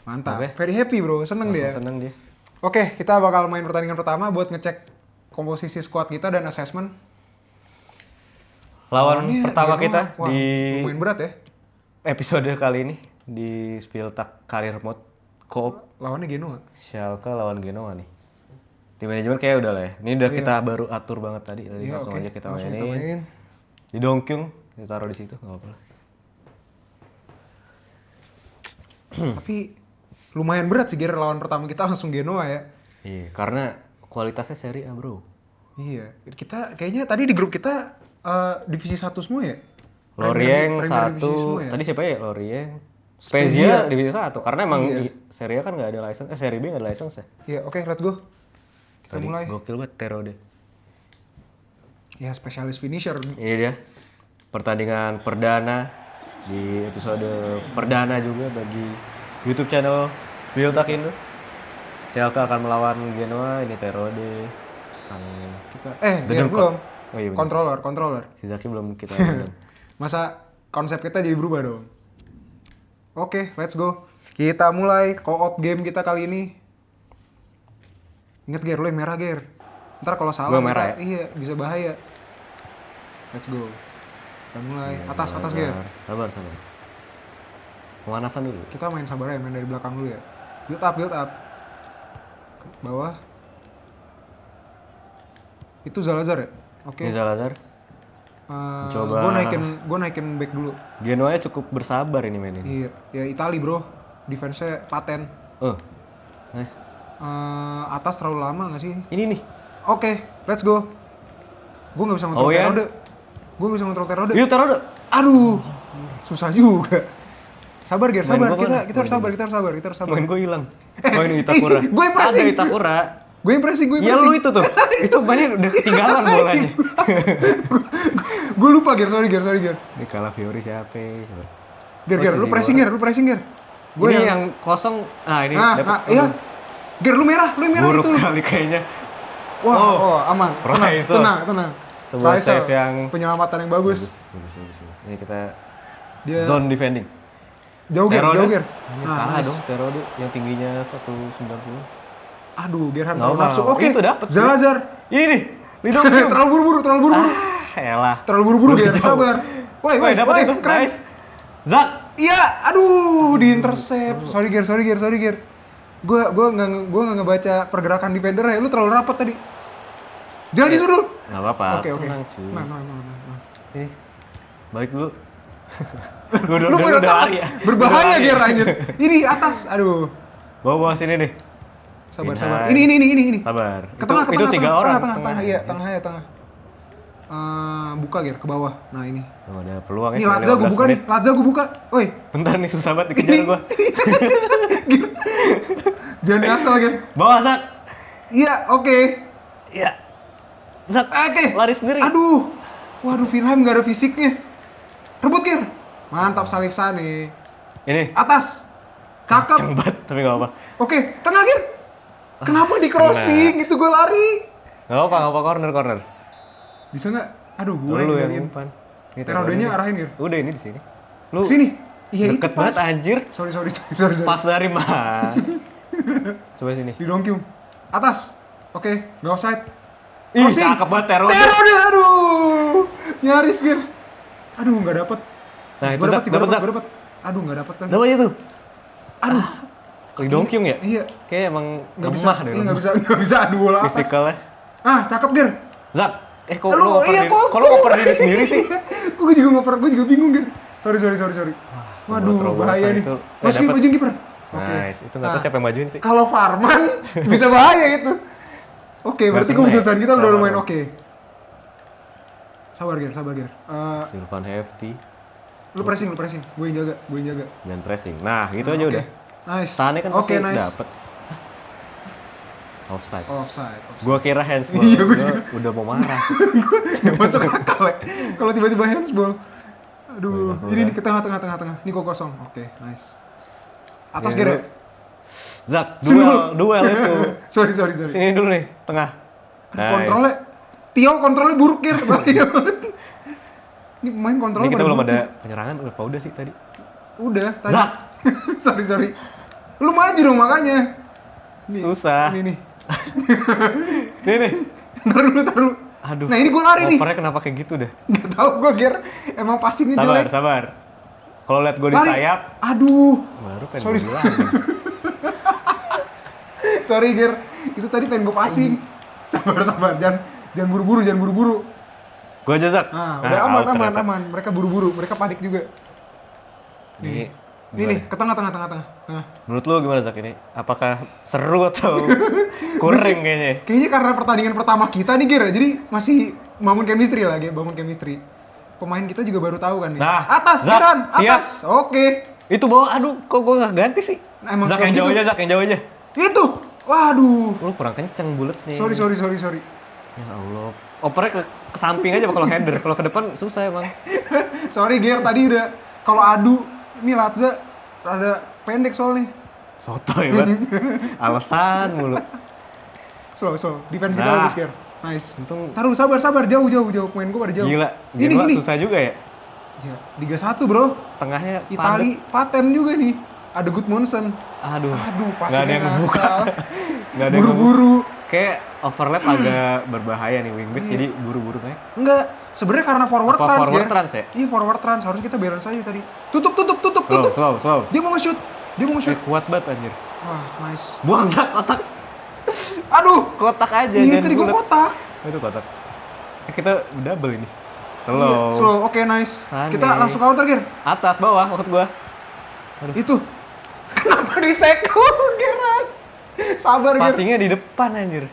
Mantap. Oke. Very happy, bro. Seneng dia. Seneng dia. Oke, kita bakal main pertandingan pertama buat ngecek komposisi squad kita dan assessment. Lawan Lawannya pertama Genoa. kita Wah, di lumayan berat ya. episode kali ini di Spieltag Career Mode Co-op Lawannya Genoa. Schalke lawan Genoa nih. Tim manajemen kayak udah lah ya. Ini udah kita baru atur banget tadi. Iya, Langsung oke. aja kita Langsung mainin. Di Dongkyung kita taruh di situ, nggak apa-apa. Tapi lumayan berat sih Ger lawan pertama kita langsung Genoa ya. Iya, karena kualitasnya Serie A bro. Iya, kita kayaknya tadi di grup kita divisi 1 semua ya? Lorient Premier divisi semua 1, ya? tadi siapa ya? Lorient. Spezia. Spezia divisi 1, karena emang Iya. Serie A kan nggak ada license, Serie B nggak ada license ya? Iya, oke, let's go. Kita Tadi mulai. gokil banget Terode. Ya, spesialis finisher. Ini dia pertandingan perdana di episode perdana juga bagi YouTube channel Spieltag Indo. Schalke akan melawan Genoa, ini Terode. Iya, belum. Oh iya bener. Controller. Si Zaki belum kita undang. Masa konsep kita jadi berubah dong? Oke, let's go. Kita mulai co-op game kita kali ini. Ingat Ger, lu yang merah Ger. Ntar kalau salah Gua merah, kita, iya bisa bahaya. Let's go. Kita mulai atas Ger. Sabar. Pemanasan dulu. Kita main sabar ya, main dari belakang dulu ya. Build up. Ke bawah. Itu Zalazar ya? Oke. Ini Zalazar. Coba. Gue naikin back dulu. Genoa cukup bersabar ini main ini. Iya, ya Itali bro. Defense-nya paten. Nice. Atas terlalu lama nggak sih? Ini nih. Oke, let's go. Gue nggak bisa ngontrol Terode. Gue nggak bisa ngontrol Terode. Yuk Terode. Aduh, susah juga. Sabar Ger, sabar. Main Kita harus sabar. Main gue hilang. Oh ini Itakura. Gue impresi. Ada Itakura. Gue impresi. Iya lu itu tuh. Itu banyak udah ketinggalan bolanya. Gue lupa Ger, sorry Ger. Ini kalah Fiori siapa? Coba. Ger, lu pressing Ger. Gue yang kosong. Ini dapat. Iya. Ger, lu merah buruk itu. kali kayaknya. Wah, aman. Tenang. Sebuah Faisal, save yang penyelamatan yang bagus. Ini kita Dia zone defending. Jauh Ger. Ini kalah dong Terode yang tingginya 190. Aduh, Gerhan Nggak terlalu nafsu. apa-apa. Oke, Itu dapet. Zalazar. Ini nih. Lidong. Terlalu buru-buru. Elah. Terlalu buru-buru Ger, Jauh. sabar. Woi, dapat itu. keren. Nice. Zak. Iya, aduh, di intercept. Sorry Ger. Gue nggak ngebaca pergerakan defender ya. Lu terlalu rapat tadi. Jangan disuruh. Nggak apa-apa. Oke. Tenang, cuy. Nah. Ini balik dulu. Lu udah sangat lari ya. berbahaya Udah lari Ger ya. anjir. Ini atas. Aduh. Bawa sini nih. Sabar. Ini. Ini. Sabar. Ke tengah, itu 3 orang. Tengah. Iya, tengah. Buka Ger ke bawah. Nah, ini. Oh, ada peluang Ini Lazza gue buka nih. Woi. Bentar nih susah banget dikejar gua. Jangan asal Ger. Bawa Zak. Iya, oke. Iya. Zak. Oke. Lari sendiri. Aduh. Waduh, Vinheim gak ada fisiknya. Rebut Ger. Mantap Salif Sane. Ini. Atas. Cakep. Kenceng banget, tapi gak apa. Oke, tengah Ger. Kenapa di crossing? Itu gue lari. Gak apa corner. Bisa nggak? Aduh, gue Lu yang ngendaliin. umpan. Ini Terodenya arahin Ger. Udah ini di sini. Lu Sini. Iya, deket itu pas. banget anjir. Sorry. Pas dari mana? Coba sini. Di Dongkyum. Atas. Oke, nggak offside. Ih, Crossing. cakep banget Terode. Terode, aduh. Nyaris Ger. Aduh, nggak dapet. Nah, itu Gue Zak, dapet. Zak. Aduh, nggak dapet kan. Dapat itu. Aduh. Di Dongkyung ya? Iya. Kayak emang Nggak bisa. lemah deh. Iya, nggak bisa adu bola atas. Fizikalnya. Cakep Ger. Zak, kok Lu, lu iya, kalau ngoper diri sendiri sih? Gue juga ngoper, gue juga bingung Ger. Sorry. Waduh, bahaya nih. Masukin dapet. majuin kiper. Oke. Nice, itu nggak tahu siapa yang majuin sih. Kalau Farman bisa bahaya itu. Oke, berarti keputusan kita udah lumayan oke. Sabar Ger. Sylvan Hefty. Lu pressing. Gue yang jaga. Jangan pressing. Nah, gitu aja Oke. udah. Nice. Tane kan Oke, pasti nice. dapet. Offside. Offside. Gua kira handsball. Iya, gua Gua udah mau marah. Nggak masuk akal ya. Kalau tiba-tiba handsball. Aduh, Boleh, ini nih ke tengah. Ini kok kosong. Oke, nice. Atas Ini Ger. dulu. Zak, duel itu. Sorry. Sini dulu nih, tengah. Nice. Kontrolnya buruk Ger. Bahaya banget. Ini pemain kontrolnya Ini kita pada belum buruk ada nih. penyerangan, udah sih tadi. Udah, tadi. Zak. sorry. Lu maju dong makanya. Nih, Susah. Ini. Nih. Ntar dulu. Aduh. Nah, ini gua lari nih. Opernya kenapa kayak gitu dah? Gak tau gue Ger. Emang passingnya jelek. Sabar. Kalau lihat gue di Lari. sayap, Aduh. baru pengen Sorry. gua bilang. Sorry Ger. Itu tadi pengen gue passing. Sabar. Jangan buru-buru. Gua aja Zak. Nah, udah out ternyata. aman. Mereka buru-buru. Mereka panik juga. Ini Ini ke tengah. menurut lu gimana Zak ini? Apakah seru atau kurang kayaknya? Kayaknya karena pertandingan pertama kita nih Ger. Jadi masih bangun chemistry. Pemain kita juga baru tahu kan nih. Nah, atas, Zak, Geran, siap. atas. Oke. Itu bawa, aduh kok gue gak ganti sih? Nah, emang Zak suka yang jauh gitu. aja, Zak yang jauh aja. Itu. Waduh. Lu kurang kenceng buletnya. Sorry. Ya Allah. Opernya ke samping aja kalau header. Kalau ke depan susah emang. Sorry Ger, tadi udah kalau adu ini Lazza rada pendek soalnya. Sotoy banget. Alasan mulu. Slow. Defense kita Nah. bagus Ger. Nice. Untung Taruh sabar. Jauh. Pemain gua pada jauh. gila. Ini. Gila susah juga ya. Ya, Liga 1 bro. Tengahnya Itali paten juga nih. Ada Gudmundsson. Aduh. Aduh, Nggak ada passingnya yang ngebuka. ngasal. Nggak ada yang Buru-buru. kayak overlap agak berbahaya nih wingback, jadi buru-buru naik. Enggak, sebenarnya karena forward Apa trans forward Ger. trans ya? Iya forward trans, harusnya kita balance aja tadi. Tutup. Slow. Dia mau nge-shoot. Kuat banget anjir. Wah, nice. Buang Zak, kotak. Aduh, Kotak aja. iya jangan tadi gua bulat. kotak. Itu kotak. Kita double ini. Iya, slow. Oke, nice. Sane. Kita langsung counter, Ger. Atas, bawah, maksud gua. Itu. Kenapa di tackle, Geran? Sabar, Ger. Passingnya di depan anjir.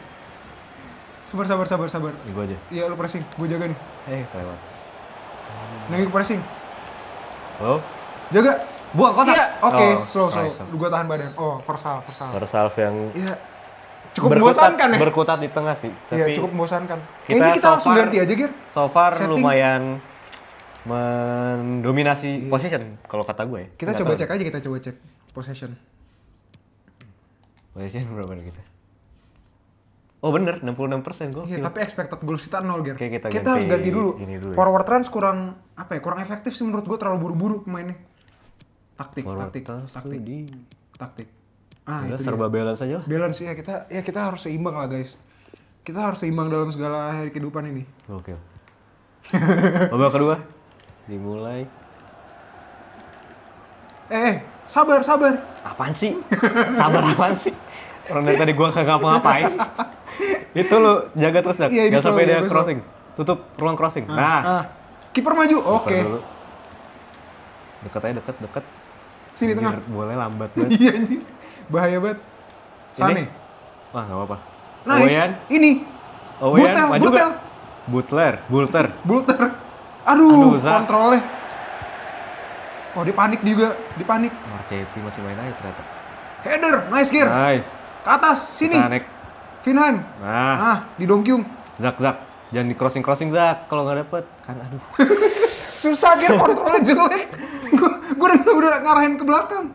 Sabar. Ini gua aja. Iya, lu pressing. Gua jaga nih. Kelewat. Nih, gua pressing. Halo? Jaga. Buang kotak. Iya, oke. Oh, Slow. nice. Gua tahan badan. Oh, versal. Bersalv yang Iya. Cukup membosankan ya? Berkutat di tengah sih. Iya, Tapi cukup membosankan. kita Kayaknya kita so langsung far- ganti aja, Ger. so far Setting. lumayan mendominasi position kalau kata gue ya. Kita Nggak coba tahu. cek aja, kita coba cek possession. Position berapa nih kita? Oh bener, 66% gue. Iya, tapi expected goals kita 0, Ger. Oke, kita harus ganti ganti dulu. ini dulu ya. Forward trans kurang kurang efektif sih menurut gua, terlalu buru-buru pemainnya. Taktik. Ah, Udah itu serba dia. balance aja lah. Balance ya, kita harus seimbang lah, guys. Kita harus seimbang dalam segala hari kehidupan ini. Oke. Babak kedua dimulai. Sabar. Apaan sih? Sabar apaan sih? Orang dari tadi gua kagak ngapa-ngapain. Itu lu jaga terus dah. Iya, ini Jangan sampai slow, dia ini crossing. Tutup ruang crossing. Nah, Kiper maju. Oke. Kiper dulu. Deket aja, deket. Sini tengah. Biar boleh lambat banget. Iya anjing. Bahaya banget. Sane. Wah, nggak apa-apa. Nice. Oweyan. Ini. Oweyan, Bulter, maju Bulter. gak? Bulter. Bulter. Aduh, Zak. kontrolnya. Oh, dia panik juga. Marchetti masih main aja ternyata. Header, nice gear. Nice. Ke atas, sini. Kita naik. Finheim. Nah, Di Dongkyung. Zak. Jangan di crossing Zak. Kalau nggak dapet, kan aduh. Susah gear, kontrolnya jelek. Gue udah ngarahin ke belakang.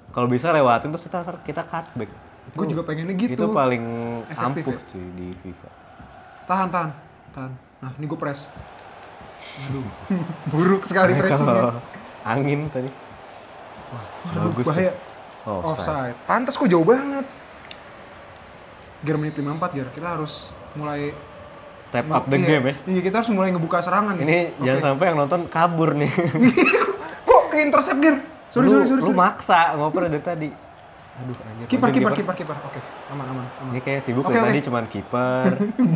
Kalau bisa lewatin terus kita cutback. Gue juga pengennya gitu. Itu paling Efektif ampuh ya? cuy di FIFA. Tahan. Nah, ini gue press. Aduh, buruk sekali pressingnya. Kalau angin tadi. Wah, bagus. Bahaya. Tuh. Oh, Offside. Pantes kok jauh banget. Gear menit 54 Gear. Kita harus mulai Step up the game ya. Iya, kita harus mulai ngebuka serangan Ini nih. jangan sampai yang nonton kabur nih. Kok ke intercept Gear? Sorry. Lu maksa ngoper dari tadi. Aduh anjir. Kiper. Anjir, Oke, aman. Ini kayak sibuk Oke, dari oke. tadi cuman kiper.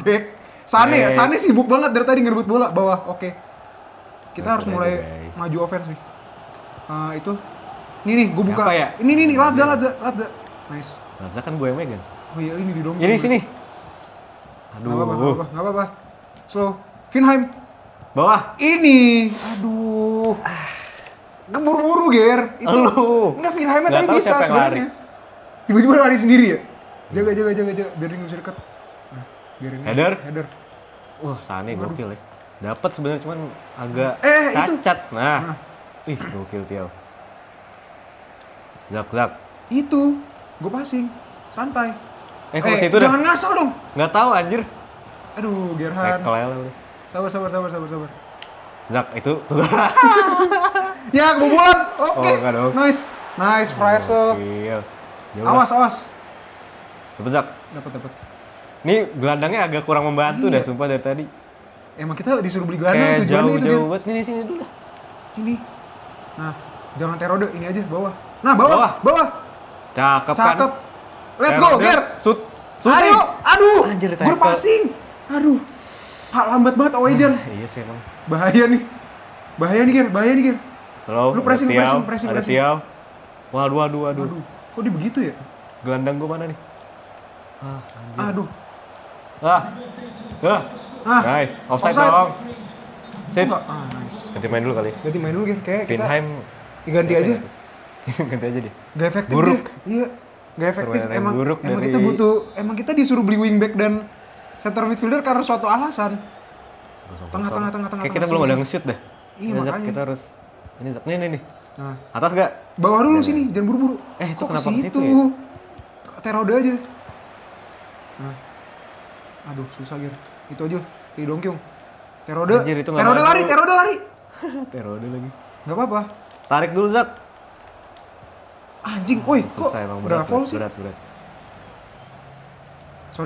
Back. Sane Back. sibuk banget dari tadi ngerebut bola bawah. Oke. Kita harus Langsung mulai aja, guys. maju offense nih. Itu. Ini gue buka. Siapa ya? Ini Ladza. Nice. Lazza kan gue yang megang. Oh iya, ini di Dongkyung. Ini sini. Nggak Aduh. apa-apa. Slow. Finheim. Bawah. Ini. Aduh. Keburu-buru, Ger. Itu. Lu. Enggak, Finheimnya Nggak tadi tahu bisa siapa yang sebenarnya. Tiba-tiba lari sendiri ya. Jaga. Biar dia nggak bisa deket. Nah, biar ini. Header. Wah, Sane gokil ya. Dapat sebenarnya cuman agak itu. cacat. Nah. Nah. Ih, gokil Tiao. Zak. Itu. Gue passing. Santai. Kalau situ dah. Jangan ngasal dong. Nggak tahu anjir. Aduh, Gerhan. Kelele udah. Sabar. Zak, itu tuh. Ya, kebobolan. Oke. Oh, enggak dong. Nice, Fraisel. Gokil. Jauh Awas. lah. Dapat Zak. Dapat. Ini gelandangnya agak kurang membantu Iya. dah sumpah dari tadi. Emang kita disuruh beli gelandang Kayak tujuannya itu, jauh Ger. banget. Sini dulu dah. Ini. Nah, jangan terode, ini aja bawah. Nah, bawah. Cakep kan? Cakep. Let's go, Terode. Ger. Shooting. Ayo, aduh. Anjir, Gue tackle. passing. Aduh. Pak, lambat banget Owejan. Iya sih emang. Bahaya nih, Ger. Slow. Lu pressing. Ada Tiao. Waduh. Aduh, kok dia begitu ya? Gelandang gua mana nih? Anjir. Aduh. Nice. Offside dong. Sit. Nice. Ganti main dulu kali. Ganti main dulu, Ger. Kayak kita Finheim. ganti aja. Ganti aja deh. Gak efektif Buruk. dia. Iya. Gak efektif. Permainan yang buruk emang dari- kita butuh, emang kita disuruh beli wingback dan center midfielder karena suatu alasan. Tengah. Kayak kita belum ada nge-shoot dah. Iya, Ini Zak, makanya. kita harus ini Zak nih. Nah, Atas gak? bawah dulu sini, jangan buru-buru. Itu Kok kenapa ke ke situ situ? ya? Terode aja. Nah. Aduh, susah Ger. Itu aja, di Dongkyung. Terode. Anjir, itu nggak Terode maju. lari. Terode lagi. Gak apa-apa. Tarik dulu Zak. Anjing, woi, kok Susah emang udah foul sih? berat.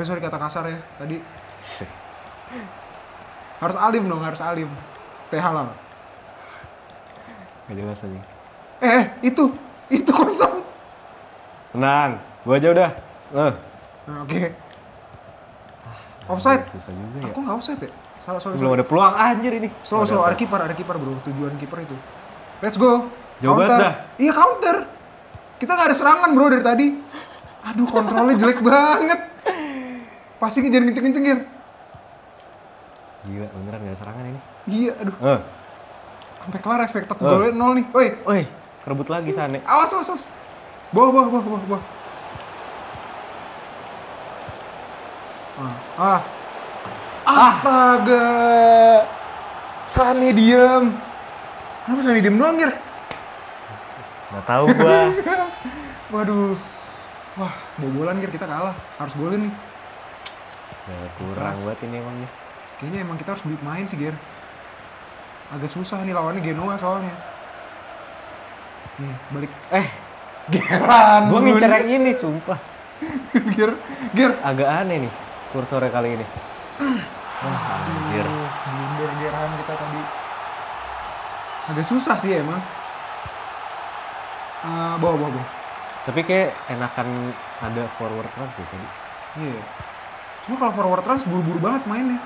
Sorry kata kasar ya tadi. Harus alim dong, harus alim. Stay halal. Gak jelas aja. Itu kosong. Tenang, gua aja udah. Nah, oke. Offside. Susah juga ya. Aku nggak offside ya? Salah, sorry. Belum ada peluang anjir ini. Slow, ada kiper bro. Tujuan kiper itu. Let's go. Jauh banget dah. Iya counter. Kita nggak ada serangan bro dari tadi. Aduh kontrolnya jelek banget. Passingnya jangan kenceng-kenceng Gir. Gila, beneran gak ada serangan ini. Iya, aduh. Sampai kelar expected goalnya 0 nih. Woi, kerebut lagi Sane. Awas. Bawah. Astaga. Sane diem. Kenapa Sane diem doang, Gir? Gak tahu gua. Waduh. Wah, bobolan Gir, kita kalah. Harus golin nih. Ya, kurang buat ini emangnya. Kayaknya emang kita harus beli pemain sih, Gir. Agak susah nih lawannya Genoa soalnya. Nih, balik. Geran. Gua ngincer yang ini, sumpah. Gir. Agak aneh nih kursornya kali ini. Wah, anjir. Blunder Geran kita tadi. Agak susah sih emang. Bawa. Tapi kayak enakan ada forward trans gitu tadi. Iya. Cuma kalau forward trans buru-buru banget mainnya.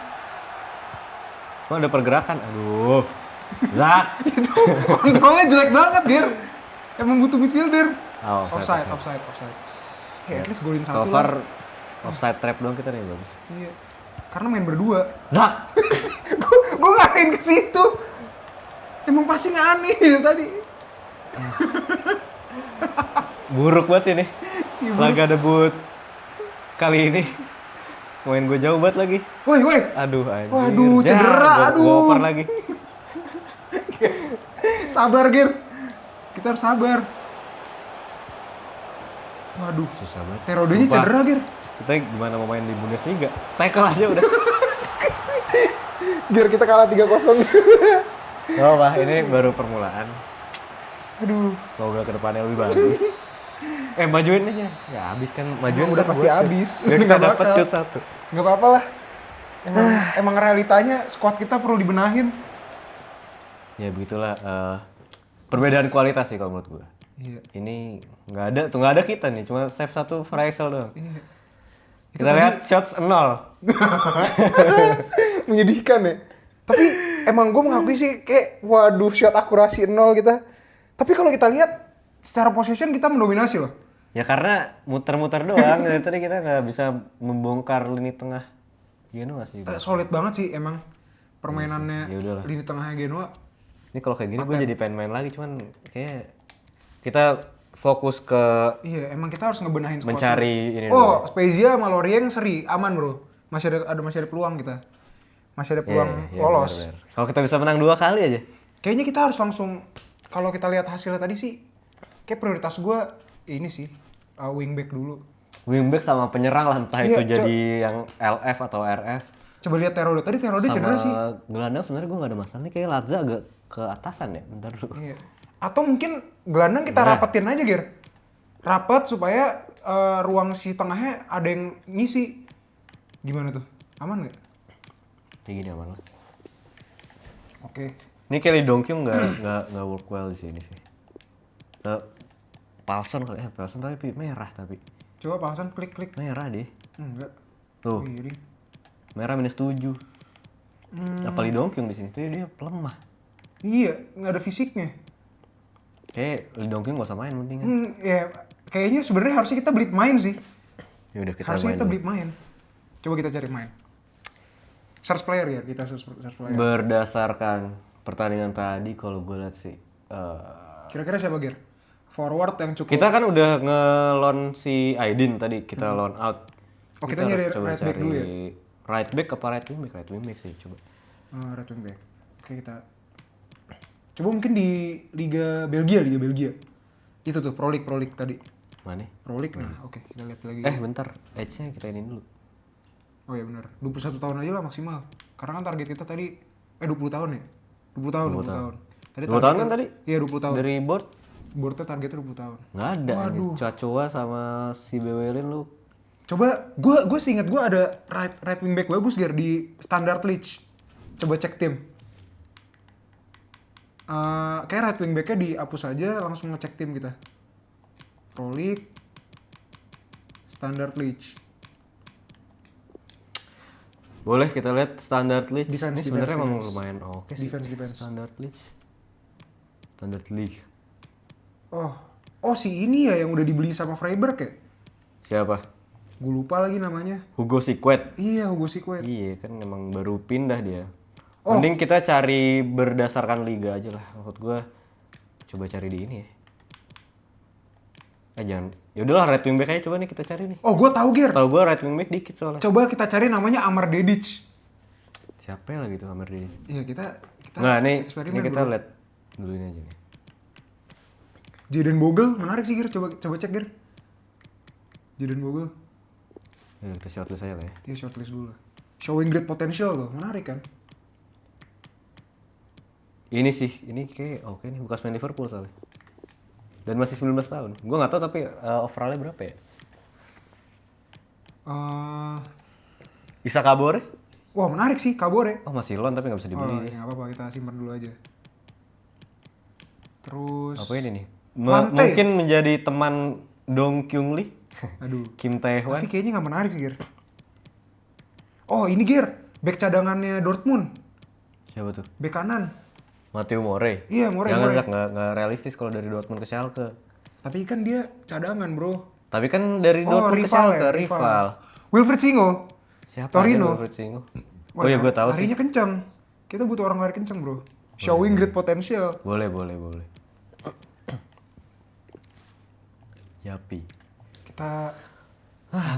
Kok ada pergerakan? Aduh. Zak. Itu kontrolnya jelek banget, Gir. Emang butuh midfielder. Oh, Offside. At least golin so satu far, lah. offside trap doang kita nih bagus. Iya. Karena main berdua. Zak. Gue ngapain ke situ? Emang passing aneh dari tadi. Buruk banget sih nih. Iya, Laga debut kali ini. Main gue jauh banget lagi. Woi. Aduh anjir. Waduh, cedera, aduh. Gua oper lagi. Sabar, Gir. Kita harus sabar. Waduh. Susah banget. Terodenya Sumpah. cedera, Gir. Kita gimana mau main di Bundesliga? Tackle aja udah. Gir, kita kalah 3-0. Oh, Pak, ini baru permulaan. Aduh. Semoga ke depannya lebih bagus. Majuin aja. Ya habis kan, majuin Udah pasti habis. Biar kita Nggak dapat bakal. shoot 1. Nggak apa-apa lah. Emang realitanya squad kita perlu dibenahin. Ya begitulah perbedaan kualitas sih kalau menurut gua. Iya. Ini nggak ada kita nih, cuma save 1 Freisel doang. Iya. Kita lihat shots 0. Menyedihkan ya. Tapi emang gue mengakui sih kayak waduh shot akurasi 0 kita. Tapi kalau kita lihat secara possession kita mendominasi loh. Ya karena muter-muter doang. Dari tadi kita nggak bisa membongkar lini tengah Genoa sih. Solid banget sih emang permainannya Ya udahlah. lini tengahnya Genoa. Ini kalau kayak gini gue jadi pengen main lagi, cuman kayak kita fokus ke Iya, emang kita harus ngebenahin squad. mencari ini Oh, Spezia sama Lorient seri aman, Bro. Masih ada peluang kita. Masih ada peluang lolos. Bener. Kalau kita bisa menang 2 kali aja. Kayaknya kita harus langsung kalau kita lihat hasilnya tadi sih kayak prioritas gue ini sih wingback dulu. Wingback sama penyerang lah, entah Iya, itu jadi yang LF atau RF. Coba lihat Terode. Tadi Terode cedera sih. Sama gelandang sebenarnya gue gak ada masalah nih, kayak Lazza agak ke atasan ya, bentar dulu. Iya. Atau mungkin gelandang kita Gimana? rapetin aja, Gir. Rapat supaya ruang si tengahnya ada yang ngisi. Gimana tuh? Aman nggak? Kayak gini aman lah. Oke. Ini Kelly Dongkyung nggak work well di sini sih. Paulson kali ya, Paulson tapi merah tapi. Coba Paulson klik. Merah deh. Enggak. Tuh, Kiri. merah -7. Apa Lee Dongkyung di sini tuh dia pelemah. Iya, nggak ada fisiknya. Kayak Lee Dongkyung nggak usah main mendingan. Ya, kayaknya sebenarnya harusnya kita beli pemain sih. Ya udah kita Harusnya main. kita dulu. beli pemain. Coba kita cari main. Search player ya, kita search player. Berdasarkan pertandingan tadi kalau gue lihat sih Kira-kira siapa, Gir? Forward yang cukup. kita kan udah nge-loan si Aidin tadi, kita loan out. Oh, kita nyari harus coba right back cari dulu ya? Right back apa right wing back? Right wing back sih coba. Right wing back. Oke, kita coba mungkin di Liga Belgia. Itu tuh Pro League tadi. Mana? Pro League nah, oke, kita lihat lagi. Bentar, age-nya kita ini dulu. Oh iya benar. 21 tahun aja lah maksimal. Karena kan target kita tadi 20 tahun ya? 20 tahun. 20 tahun kan tadi? Iya, 20 tahun. Dari board Boardnya targetnya 20 tahun. nggak ada. Waduh. Cacoa sama si Bewelin lu Coba, gue seingat gue ada right wing back bagus Ger di Standard Liège. Coba cek tim. Kayak right wing backnya dihapus aja, langsung ngecek tim kita. Pro League, Standard Liège. Boleh kita lihat Standard Liège. Defense, Ini sebenarnya defense, emang defense. lumayan oke sih. Defense. Standard Liège. Standard Liège. Oh si ini ya yang udah dibeli sama Freiburg ya? Siapa? Gue lupa lagi namanya. Hugo Siquet. Iya, Hugo Siquet. Iya kan emang baru pindah dia. Oh. Mending kita cari berdasarkan liga aja lah. Maksud gua coba cari di ini ya. Jangan. Ya udahlah right wing back aja coba nih kita cari nih. Oh, gue tahu Ger. Tahu gua right wing back dikit soalnya. Coba kita cari namanya Amar Dedic. Siapa ya lagi tuh Amar Dedi? Iya, kita Nah, ini eksperimen, kita bro. lihat dulu ini aja nih. Jadon Bogle menarik sih Ger. Coba cek Ger. Jadon Bogle. Ya, kita shortlist aja lah ya. Dia shortlist dulu. Showing great potential tuh, menarik kan? Ini sih, ini kayak oke nih, bekas main Liverpool soalnya. Dan masih 19 tahun. Gua nggak tahu tapi overallnya berapa ya? Isa Kabore? Wah menarik sih, Kabore. Oh masih loan tapi nggak bisa Oh, dibeli. ya nggak apa-apa, kita simpan dulu aja. Terus... Apa ini nih? Lante. Mungkin menjadi teman Dong Kyung Lee, Aduh. Kim Tae Hwan. Tapi kayaknya nggak menarik sih, Ger. Oh, ini Ger. Back cadangannya Dortmund. Siapa tuh? Back kanan. Matteo Morey. Iya, Morey, Jangan Morey. Zak, nggak realistis kalau dari Dortmund ke Schalke. Tapi kan dia cadangan, bro. Tapi kan dari Oh, Dortmund ke rival Schalke, ya, rival. Wilfried Singo. Siapa Torino. aja Wilfried Singo? Oh iya gue tahu sih. Larinya kencang. Kita butuh orang lari kencang, bro. Showing great potential. Boleh. Yapi. Kita...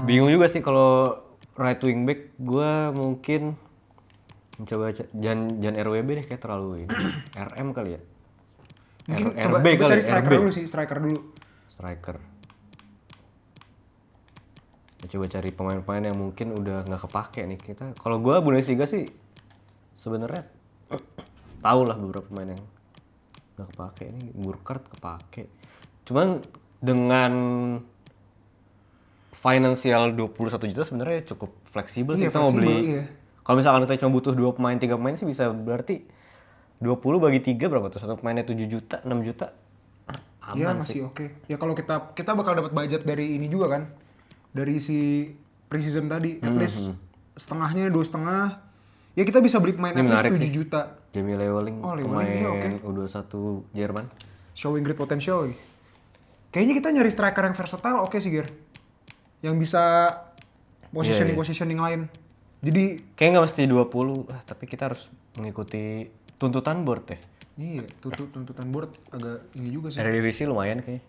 Bingung juga sih kalau right wing back gue mungkin mencoba jangan RWB deh kayak terlalu ini. RM kali ya. Mungkin RB coba kali, cari striker RB. dulu sih, striker dulu. Striker. Ya, coba cari pemain-pemain yang mungkin udah nggak kepake nih kita. Kalau gue Bundesliga sih sebenarnya tahu lah beberapa pemain yang nggak kepake. Ini Burkhardt kepake. Cuman dengan finansial 21 juta sebenarnya cukup fleksibel sih Iya, kita mau fleksibel, beli. iya. Kalau misalkan kita cuma butuh 2 pemain, 3 pemain sih bisa berarti 20 bagi 3 berapa tuh? Satu pemainnya 7 juta, 6 juta. Iya Aman masih oke. Ya kalau kita bakal dapat budget dari ini juga kan, dari si preseason tadi, at least setengahnya 2,5. Ya kita bisa beli pemain Ini at least menarik 7 sih. juta. Jamie Leweling, Oh, pemain Leweling, iya, oke. U21 Jerman. Showing great potential. Kayaknya kita nyari striker yang versatile oke sih Ger. Yang bisa Iya. positioning lain. Jadi Kayaknya nggak mesti 20, tapi kita harus mengikuti tuntutan board ya. iya tuntutan board agak ini juga sih. Eredivisie lumayan kayak.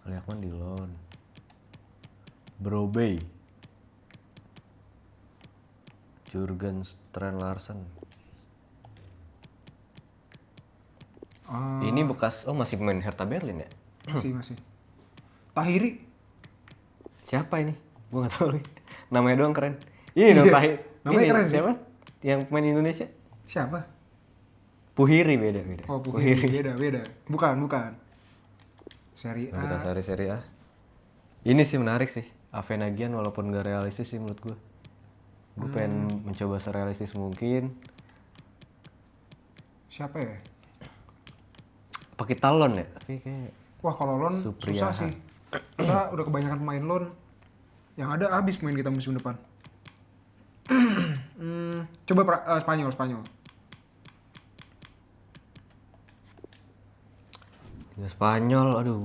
Ali Akman di loan. Brobbey. Jurgen Strand Larsen. Ini bekas, masih pemain Hertha Berlin ya? Masih. Tahiri. Siapa ini? Gua nggak tahu nih. Namanya doang keren. Iya, dong Tahir. Namanya Ini keren sih. siapa? Yang pemain Indonesia? Siapa? Puhiri beda. Oh, Puhiri. Beda. Bukan. Seri Nah, kita A. cari seri A. Ini sih menarik sih. Avenagian walaupun gak realistis sih menurut gue. Gue pengen mencoba serealistis mungkin. Siapa ya? Apa kita loan ya? Tapi kayak Wah, kalau loan Supriyaha. susah sih. Kita udah kebanyakan pemain loan. Yang ada habis pemain kita musim depan. Coba Spanyol. ya Spanyol, aduh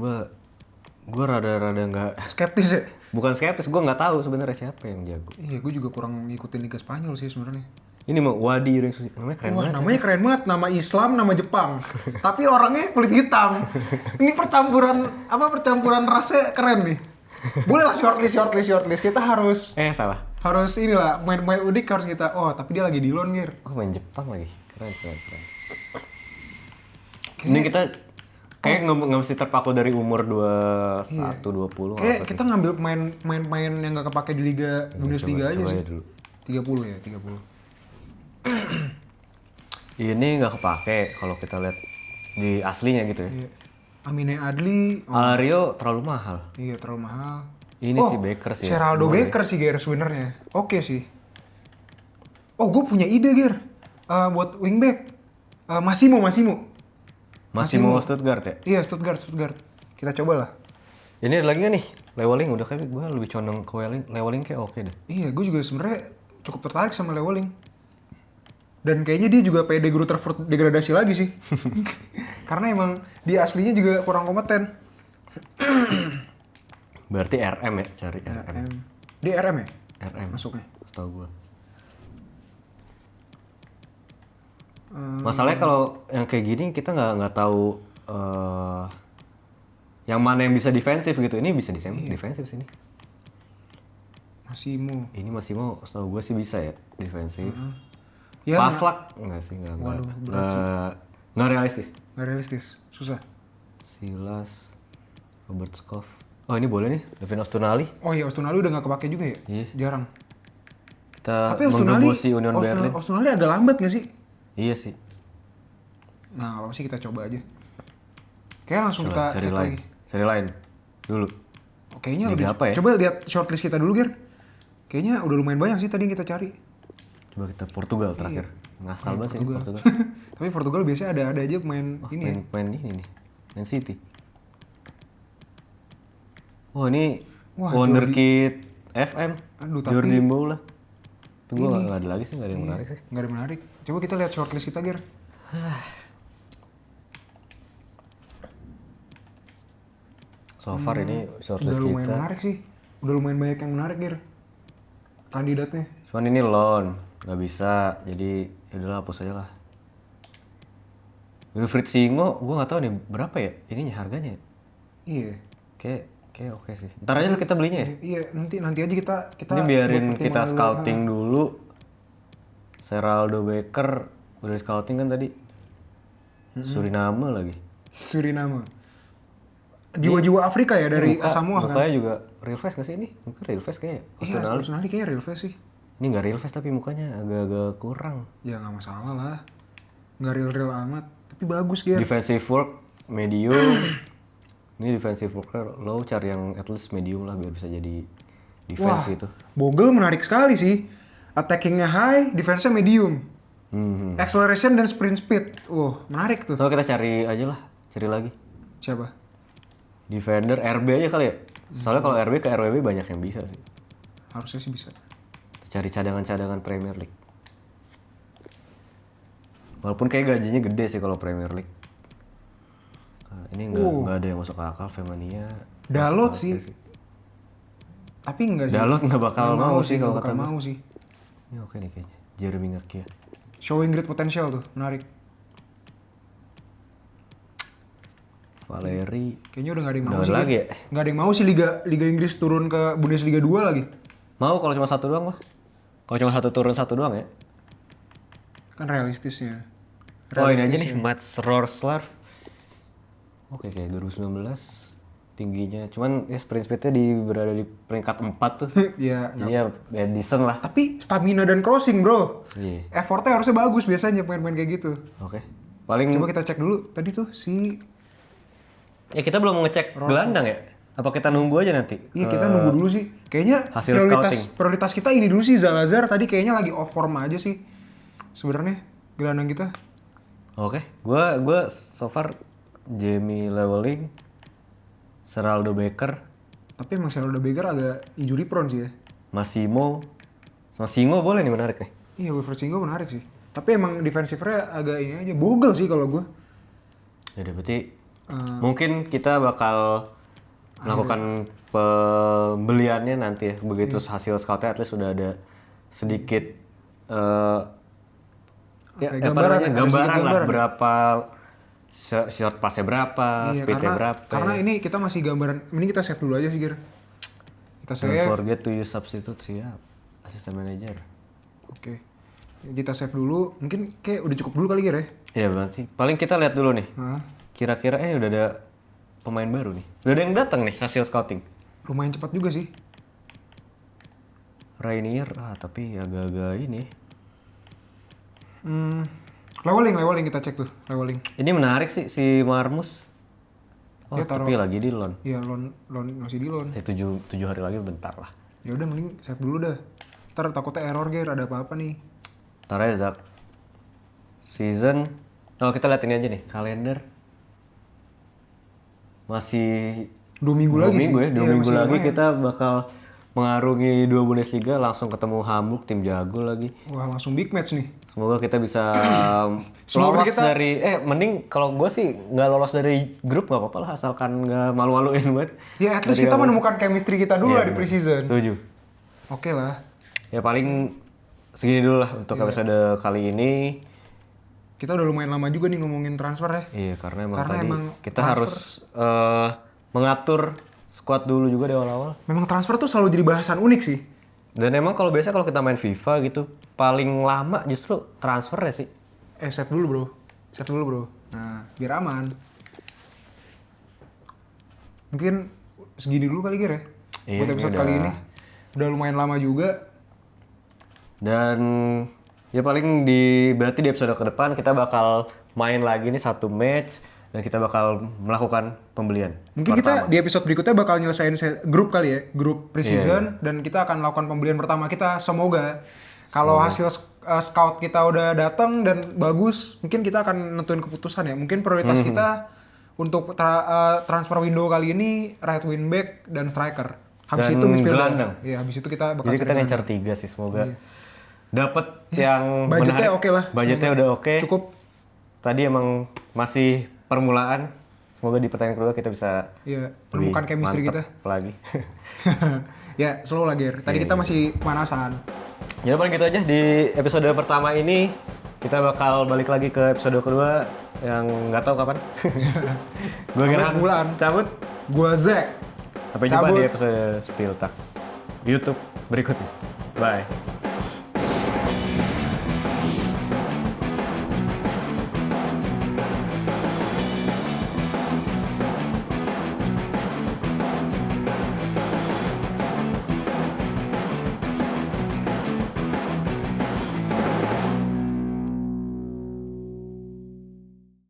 gue rada-rada nggak, Skeptis ya? bukan skeptis, gue nggak tahu sebenarnya siapa yang jago. Iya, gue juga kurang ngikutin Liga Spanyol sih sebenarnya. Ini mau Wadi namanya keren Wah, banget. namanya keren banget, nama Islam, nama Jepang. Tapi orangnya kulit hitam. Ini percampuran rasnya keren nih. Boleh lah shortlist. Kita harus Salah. inilah main udik harus kita. Oh, tapi dia lagi di loan, Gir. Oh main Jepang lagi, keren. Ini kita kayak nggak mesti terpaku dari umur 21, 20. Kayak kita ngambil pemain yang gak kepake di Liga Bundesliga aja coba sih. ya dulu. 30 ya, 30. Ini nggak kepake kalau kita lihat di aslinya gitu ya. Iya. Amine Adli, Alario terlalu mahal. iya terlalu mahal. Ini si Baker sih. Ya. Geraldo Boleh. Becker sih Ger sebenarnya. Oke sih. Oh, gue punya ide Ger. Buat wingback. Massimo. Massimo Stuttgart ya. Iya, Stuttgart. Kita coba lah. Ini ada lagi nggak nih? Leveling udah kayak gue lebih condong ke leveling kayak oke deh. Iya, gue juga sebenarnya cukup tertarik sama Leveling. Dan kayaknya dia juga PD Guru Rutherford degradasi lagi sih. Karena emang dia aslinya juga kurang kompeten. Berarti RM ya, cari RM. Dia RM ya? RM Masuknya. setahu gue. Masalahnya kalau yang kayak gini kita nggak tahu yang mana yang bisa defensif gitu. Ini bisa defensif sini. Massimo. Ini masih mau, setahu gue sih bisa ya defensif. Ya, Paslak enggak sih, Waduh, berat nggak realistis. nggak realistis. Susah. Silas, Robert Skov. Oh ini boleh nih, Devin Ostunali. Oh iya, Ostunali udah nggak kepake juga ya? Iya. Jarang. Kita Tapi Ostunali, menggembosi Union Berlin. Ostunali agak lambat nggak sih? Iya sih. Nah, apa sih kita coba aja. Kayaknya langsung Coba kita cari cek lain. lagi. Cari lain dulu. Oh, kayaknya Liga udah. apa ya? Coba lihat shortlist kita dulu, Ger. Kayaknya udah lumayan banyak sih tadi yang kita cari. Coba kita Portugal terakhir. Ngasal banget sih ini Portugal. Tapi Portugal biasanya ada aja pemain ini ya. Main ini nih. Man City. Oh ini Wah, Wonderkid FM. Aduh, tapi Jordi Mboula. Tunggu nggak ada lagi sih, nggak ada yang menarik sih. Nggak ada yang menarik. Coba kita lihat shortlist kita, Ger. So far ini Udah shortlist lumayan kita. menarik sih. Udah lumayan banyak yang menarik, Ger. Kandidatnya. Cuman ini loan, nggak bisa. Jadi ya udahlah hapus aja lah. Wilfried Singo, gue nggak tahu nih berapa ya ininya harganya. Ya? Iya. Kayak oke sih. Ntar aja lah kita belinya ya. Iya, nanti aja kita Ini biarin buat kita pertimbangan scouting dulu. Geraldo Becker udah di scouting kan tadi. Suriname lagi. Suriname. Jiwa-jiwa Afrika ya dari Asamoah kan? Mukanya juga real face nggak sih ini? Muka real face kayaknya. Iya, Australia kayaknya real face sih. Ini nggak real face tapi mukanya agak-agak kurang. Ya nggak masalah lah. Nggak real-real amat. Tapi bagus, Ger. Defensive work medium. Ini defensive worker lo cari yang at least medium lah biar bisa jadi defense gitu. Bogle menarik sekali sih. Attackingnya high, defense-nya medium. Acceleration dan sprint speed. Menarik tuh. So kita cari aja lah, cari lagi. Siapa? Defender RB aja kali ya. Soalnya kalau RB ke RWB banyak yang bisa sih. Harusnya sih bisa. Kita cari cadangan-cadangan Premier League. Walaupun kayak gajinya gede sih kalau Premier League. Nah, ini nggak ada yang masuk akal Femania. Dalot sih. Tapi enggak sih. Dalot nggak bakal Nggak mau sih nggak kalau bakal kata gue. mau sih. Ini oke nih kayaknya. Jeremy Ngakia. Showing great potential tuh, menarik. Valeri. Kayaknya udah nggak ada yang mau Udah sih. lagi ya? Nggak ada yang mau sih Liga Inggris turun ke Bundesliga 2 lagi. Mau kalau cuma satu doang mah. Kalau cuma satu turun satu doang ya. Kan realistisnya. Oh ini aja nih Mats Rorselaar. Oke kayak 2019 tingginya. Cuman ya sprint speednya berada di peringkat 4 tuh. Ya, Jadi ya decent lah. tapi stamina dan crossing, Bro. Iya. Effortnya harusnya bagus biasanya pemain-pemain kayak gitu. Oke. Paling Coba kita cek dulu. Tadi tuh si... ya kita belum ngecek gelandang ya. Apa kita nunggu aja nanti? Iya, kita nunggu dulu sih. Kayaknya hasil scouting. prioritas kita ini dulu sih. Zalazar tadi kayaknya lagi off form aja sih. Sebenarnya gelandang kita. Oke. Gua so far Jamie Leveling, Geraldo Becker, Tapi emang Geraldo Becker agak injury prone sih ya. Massimo. Singo boleh nih menarik nih. Iya, Wilfried Singo menarik sih. Tapi emang defensifnya agak ini aja. Bogle sih kalau gue. Ya udah berarti mungkin kita bakal melakukan pembeliannya nanti ya. Begitu hasil scoutnya at least sudah ada sedikit ya, Kayak apa namanya, ada gambaran sedikit lah berapa short pass-nya berapa, Iya, speed-nya berapa. karena ini kita masih gambaran. Ini kita save dulu aja sih, Gir. Kita Don't save. forget to use substitute siap. Assistant manager. Oke. Kita save dulu. Mungkin kayak udah cukup dulu kali, Gir ya. Iya berarti. Paling kita lihat dulu nih. Hah? Kira-kira udah ada pemain baru nih. Udah ada yang datang nih hasil scouting. Lumayan cepat juga sih. Rainier, tapi agak-agak ini. Leveling kita cek tuh, leveling. Ini menarik sih si Marmus. Oh, Ya, tapi lagi di loan. Iya, loan masih di loan. 7 hari lagi bentar lah. Ya udah mending save dulu dah. Ntar takutnya error Ger, ada apa-apa nih. Ntar aja Zak. Season. Oh, kita lihat ini aja nih, kalender. Masih 2 minggu lagi minggu sih. ya, 2 Iya, minggu masih lagi lumayan. kita bakal mengarungi 2 Bundesliga, langsung ketemu Hamburg, tim jago lagi. Wah, langsung big match nih. Semoga kita bisa Semoga lolos kita- dari mending kalau gue sih nggak lolos dari grup nggak apa-apa lah, asalkan nggak malu-maluin banget. Ya, at least Dari kita awal. menemukan chemistry kita dulu Iya, lah di bener. preseason. Setuju. Oke lah. Ya paling segini dulu lah untuk episode kali ini. Kita udah lumayan lama juga nih ngomongin transfer ya. Iya, karena emang Karena tadi emang kita transfer- harus mengatur squad dulu juga di awal-awal. Memang transfer tuh selalu jadi bahasan unik sih. Dan emang kalau biasa kalau kita main FIFA gitu, paling lama justru transfer ya sih. Save dulu bro. Save dulu bro. Nah, biar aman. Mungkin segini dulu kali Ger ya. Iya, Buat episode ini kali udah- ini. Udah lumayan lama juga. Dan ya paling berarti di episode ke depan kita bakal main lagi nih 1 match dan kita bakal melakukan pembelian. Mungkin kita di episode berikutnya bakal nyelesain grup kali ya, grup preseason Iya. dan kita akan melakukan pembelian pertama kita. Semoga kalau hasil scout kita udah datang dan bagus, mungkin kita akan nentuin keputusan ya. Mungkin prioritas kita untuk transfer window kali ini right wing back dan striker. Habis Dan itu midfielder. gelandang. Iya, habis itu kita bakal Jadi kita cari ngincar 3 sih, semoga dapat yang budgetnya menarik. oke lah. Budgetnya udah oke. Cukup. Tadi emang masih permulaan. Semoga di pertandingan kedua kita bisa Ya, lebih menemukan chemistry kita. mantep lagi. Ya, slow lagi. Tadi kita masih pemanasan. Jadi paling gitu aja di episode pertama ini. Kita bakal balik lagi ke episode kedua yang nggak tahu kapan. Gue kira bulan. cabut. Gua Zack. Sampai jumpa Cabut. di episode Spill Talk YouTube berikutnya. Bye.